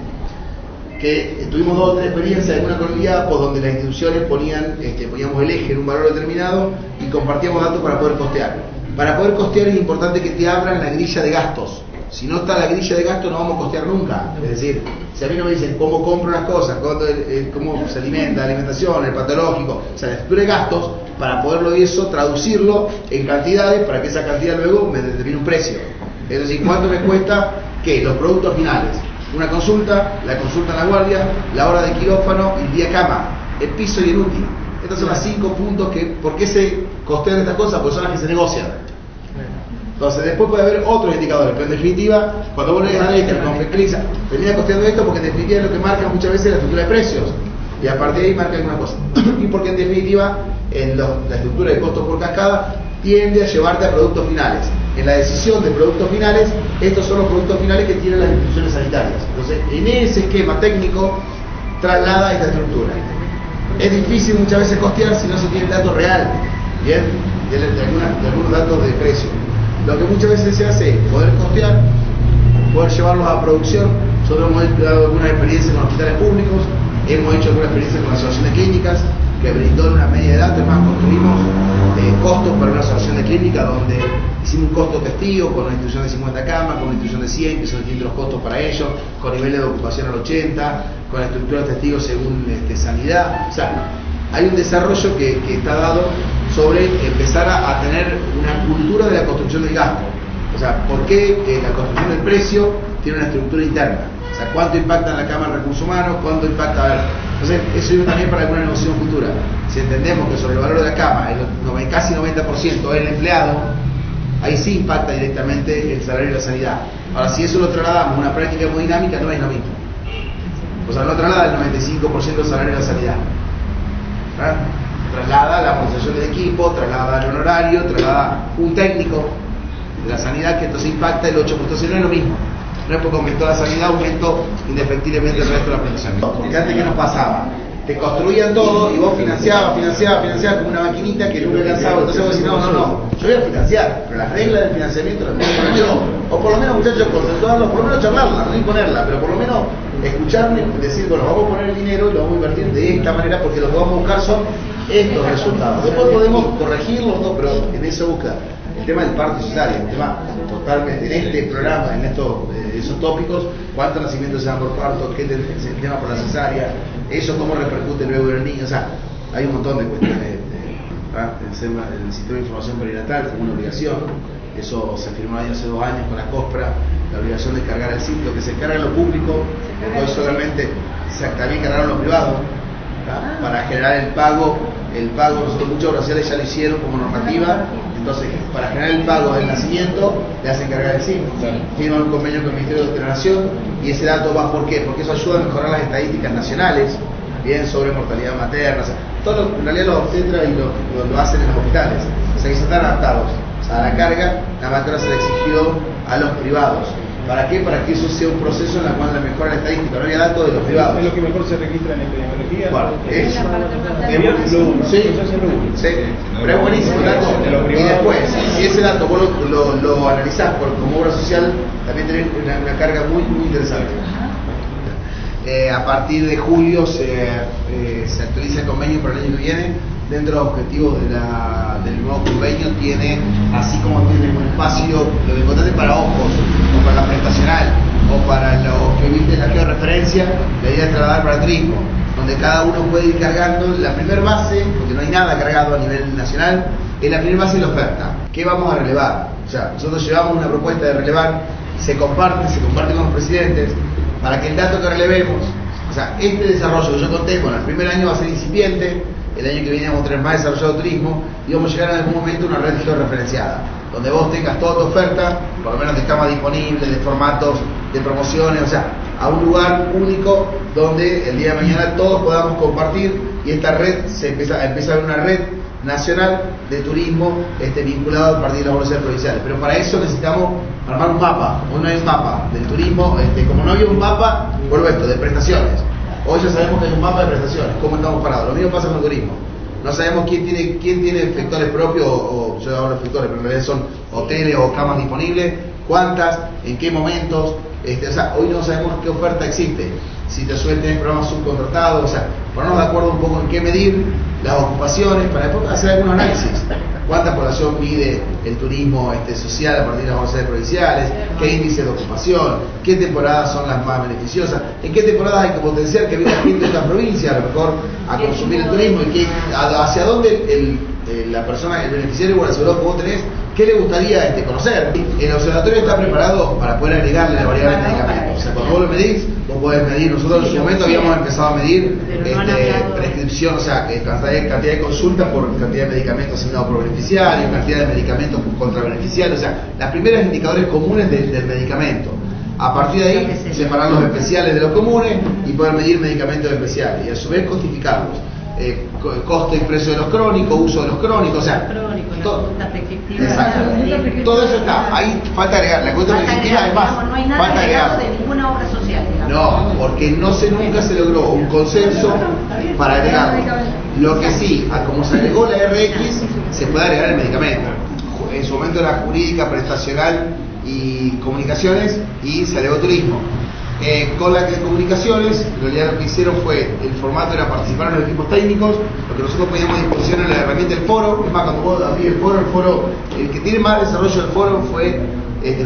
Que tuvimos 2 o 3 experiencias en una comunidad por donde las instituciones poníamos el eje en un valor determinado y compartíamos datos para poder costear. Para poder costear es importante que te abran la grilla de gastos. Si no está la grilla de gastos no vamos a costear nunca. Es decir, si a mí no me dicen cómo compro las cosas, cómo se alimenta, la alimentación, el patológico, o sea, la estructura de gastos, para poderlo y eso traducirlo en cantidades para que esa cantidad luego me determine un precio. Es decir, ¿cuánto me cuesta qué? Los productos finales. Una consulta, la consulta en la guardia, la hora de quirófano, el día cama, el piso y el útil. Estos son los 5 puntos que, ¿por qué se costean estas cosas? Porque son las que se negocian. Entonces después puede haber otros indicadores, pero en definitiva, cuando vos lees a la con Flexibiliza, termina costeando esto porque en definitiva es lo que marca muchas veces la estructura de precios. Y a partir de ahí marca alguna cosa. Y porque en definitiva, la estructura de costos por cascada tiende a llevarte a productos finales. En la decisión de productos finales, estos son los productos finales que tienen las instituciones sanitarias. Entonces, en ese esquema técnico, traslada esta estructura. Es difícil muchas veces costear si no se tiene el dato real, ¿bien? De algunos datos de precio. Lo que muchas veces se hace es poder costear, poder llevarlos a producción. Nosotros hemos dado algunas experiencias con hospitales públicos, hemos hecho algunas experiencias con la asociación de clínicas, que brindó una media de datos, más construimos costos para una asociación de clínica donde hicimos un costo testigo con una institución de 50 camas, con una institución de 100, que son distintos los costos para ellos, con niveles de ocupación al 80, con la estructura de testigos según sanidad. O sea, hay un desarrollo que está dado sobre empezar a tener una cultura de la construcción del gasto. O sea, ¿por qué la construcción del precio tiene una estructura interna? O sea, ¿cuánto impacta en la Cámara de Recursos Humanos? ¿Cuánto impacta? A ver, entonces, eso sirve también para alguna negociación futura. Si entendemos que sobre el valor de la cama, casi 90% es el empleado, ahí sí impacta directamente el salario y la sanidad. Ahora, si eso lo trasladamos a una práctica hemodinámica, no es lo mismo. O sea, no traslada el 95% del salario y la sanidad. ¿verdad? Traslada la amortización del equipo, traslada el honorario, traslada un técnico de la sanidad que entonces impacta el 8%. No es lo mismo. No es porque aumentó la sanidad, aumentó indefectiblemente el resto de la prestación. Porque antes, ¿qué nos pasaba? Te construían todo y vos financiabas como una maquinita que nunca alcanzaba. Entonces vos decís, no, yo voy a financiar, pero las reglas del financiamiento las voy a poner yo. O por lo menos, muchachos, consensuarlo, por lo menos charlarla, no imponerla, pero por lo menos escucharme y decir, bueno, vamos a poner el dinero y lo vamos a invertir de esta manera porque lo que vamos a buscar son estos resultados. Después podemos corregirlo, no, pero en esa búsqueda. El tema del parto cesárea, un tema totalmente en este programa, en esos tópicos, cuántos nacimientos se dan por parto, qué es el tema por la cesárea, eso cómo repercute luego en el niño, o sea, hay un montón de cuestiones. El sistema de información perinatal como una obligación, eso se firmó hace 2 años con la COSPRA, la obligación de cargar el sitio, que se carga en lo público, hoy solamente también cargaron los privados, para generar el pago, nosotros muchos organizaciones ya lo hicieron como normativa. Entonces, para generar el pago del nacimiento, le hacen cargar el SIM. Firman un convenio con el Ministerio de Nación y ese dato va, ¿por qué? Porque eso ayuda a mejorar las estadísticas nacionales, bien, sobre mortalidad materna. O sea, en realidad los obstetras lo hacen en los hospitales. O sea, que se están adaptados. O sea, a la carga, la materna se le exigió a los privados. ¿Para qué? Para que eso sea un proceso en el cual la mejora la estadística. No había datos de los privados. Es lo que mejor se registra en epidemiología. Bueno, sí, pero es buenísimo el dato. Y después, si ese dato vos lo analizás como obra social, también tenés una carga muy, muy interesante. A partir de julio se actualiza el convenio para el año que viene. Dentro de los objetivos del nuevo convenio tiene, así como tiene un espacio, lo importante para ojos, o para la prestacional, o para los que viste la georreferencia, la idea es trasladar para trigo, donde cada uno puede ir cargando la primera base, porque no hay nada cargado a nivel nacional, es la primera base de la oferta. ¿Qué vamos a relevar? sea, nosotros llevamos una propuesta de relevar, se comparte con los presidentes, para que el dato que relevemos, o sea, este desarrollo que yo conté, bueno, el primer año va a ser incipiente, el año que viene vamos a tener más desarrollado turismo, y vamos a llegar en algún momento a una red georreferenciada, donde vos tengas toda tu oferta, por lo menos de camas disponibles, de formatos, de promociones, o sea, a un lugar único donde el día de mañana todos podamos compartir, y esta red empieza a haber una red nacional de turismo vinculado a partir de las universidades provinciales. Pero para eso necesitamos armar un mapa. Hoy no hay un mapa del turismo, como no había un mapa, vuelvo a esto, de prestaciones. Hoy ya sabemos que hay un mapa de prestaciones, cómo estamos parados. Lo mismo pasa con el turismo. No sabemos quién tiene efectores propios, o yo hablo de efectores, pero en realidad son hoteles o camas disponibles, cuántas, en qué momentos. O sea, hoy no sabemos qué oferta existe. Si te suelen tener programas subcontratados, o sea, ponernos de acuerdo un poco en qué medir las ocupaciones para después hacer algunos análisis. ¿Cuánta población pide el turismo social a partir de las universidades provinciales? ¿Qué índice de ocupación? ¿Qué temporadas son las más beneficiosas? ¿En qué temporadas hay que potenciar que venga gente de esta provincia a lo mejor a consumir el turismo? ¿Y hacia dónde la persona, el beneficiario o el asegurado que vos tenés, qué le gustaría conocer? El observatorio está preparado para poder agregarle la variable de medicamentos. O sea, cuando vos lo medís, vos podés medir. Nosotros en su momento habíamos empezado a medir prescripción, o sea, cantidad de consultas por cantidad de medicamentos asignados por beneficiario, cantidad de medicamentos contra beneficiarios, o sea, las primeras indicadores comunes del medicamento. A partir de ahí, separar los especiales de los comunes y poder medir medicamentos especiales y a su vez costificarlos. Costo y precio de los crónicos, uso de los crónicos, o sea, todo eso está, ahí falta agregar, la cuenta prescriptiva además, no hay nada falta agregar de ninguna obra social, digamos. No, porque nunca se logró un consenso para agregarlo. Lo que sí, como se agregó la RX, se puede agregar el medicamento. En su momento era jurídica, prestacional y comunicaciones, y se agregó turismo. Con las comunicaciones, en realidad lo que hicieron fue, el formato era participar en los equipos técnicos, lo que nosotros poníamos a disposición era la herramienta del foro. Es más, cuando vos abrís el foro, el que tiene más desarrollo del foro fue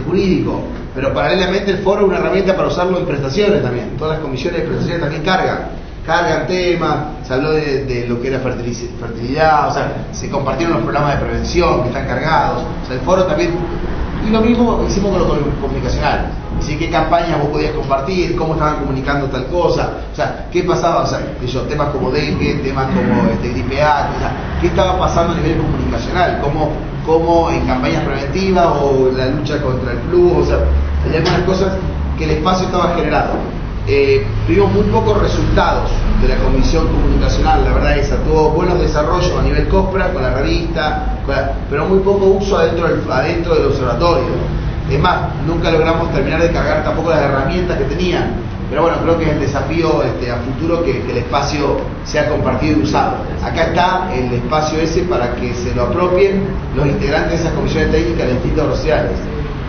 jurídico, pero paralelamente el foro es una herramienta para usarlo en prestaciones también. Todas las comisiones de prestaciones también cargan temas, se habló de lo que era fertilidad, o sea, se compartieron los programas de prevención que están cargados, o sea, el foro también. Y lo mismo hicimos con lo comunicacional. Así, qué campañas vos podías compartir, cómo estaban comunicando tal cosa, o sea, qué pasaba, o sea, temas como dengue, temas como gripe A, o sea, qué estaba pasando a nivel comunicacional, cómo en campañas preventivas o la lucha contra el flu, o sea, hay algunas cosas que el espacio estaba generando. Tuvimos muy pocos resultados de la comisión comunicacional, la verdad esa, tuvo buenos desarrollos a nivel COSPRA, con la revista, pero muy poco uso adentro del observatorio. Es más, nunca logramos terminar de cargar tampoco las herramientas que tenían, pero bueno, creo que es el desafío a futuro que el espacio sea compartido y usado. Acá está el espacio ese para que se lo apropien los integrantes de esas comisiones técnicas de distintos sociales.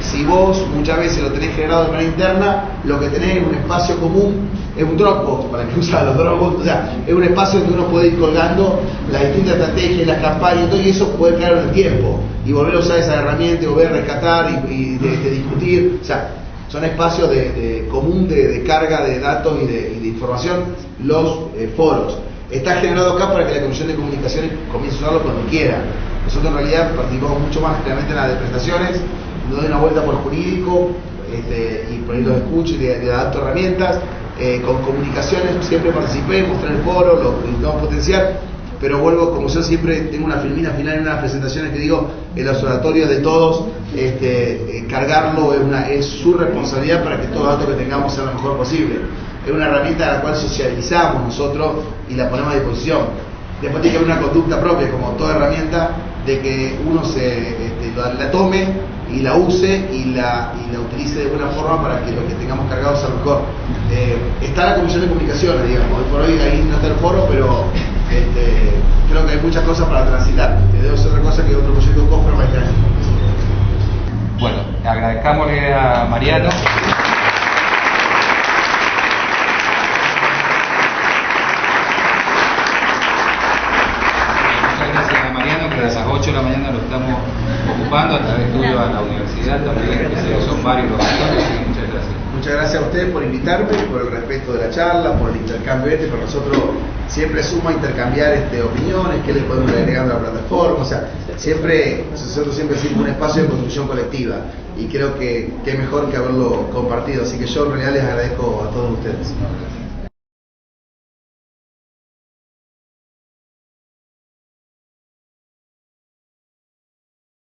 Si vos muchas veces lo tenés generado de manera interna, lo que tenés en un espacio común es un Dropbox, para que usa los Dropbox, o sea, es un espacio donde uno puede ir colgando las distintas estrategias, las campañas y todo, y eso puede quedar en el tiempo, y volver a usar esa herramienta, y volver a rescatar y discutir, o sea, son espacios común de carga de datos y de información, los foros. Está generado acá para que la Comisión de Comunicaciones comience a usarlo cuando quiera. Nosotros en realidad participamos mucho más claramente en las de prestaciones, doy una vuelta por jurídico y por ahí los escucho y de adapto herramientas. Con comunicaciones siempre participé, mostré el foro, lo intentamos potenciar, pero vuelvo, como yo siempre tengo una filmina final en unas presentaciones que digo, el observatorio de todos, cargarlo es su responsabilidad para que todos los datos que tengamos sean lo mejor posible. Es una herramienta a la cual socializamos nosotros y la ponemos a disposición. Después tiene que haber una conducta propia, como toda herramienta, de que uno la tome y la use y la utilice de buena forma para que lo que tengamos cargado sea mejor. Está la Comisión de Comunicaciones, digamos, hoy por hoy ahí no está el foro, pero creo que hay muchas cosas para transitar. Debe ser otra cosa que otro proyecto COSPRA más grande. Bueno, agradezcámosle a Mariano. Que a las 8 de la mañana lo estamos ocupando a través tuyo a la universidad también, que son varios los actores, muchas gracias. Muchas gracias a ustedes por invitarme, por el respeto de la charla, por el intercambio para nosotros siempre suma intercambiar opiniones, qué le podemos agregar a la plataforma, o sea, nosotros siempre decimos un espacio de construcción colectiva y creo que mejor que haberlo compartido, así que yo en realidad les agradezco a todos ustedes.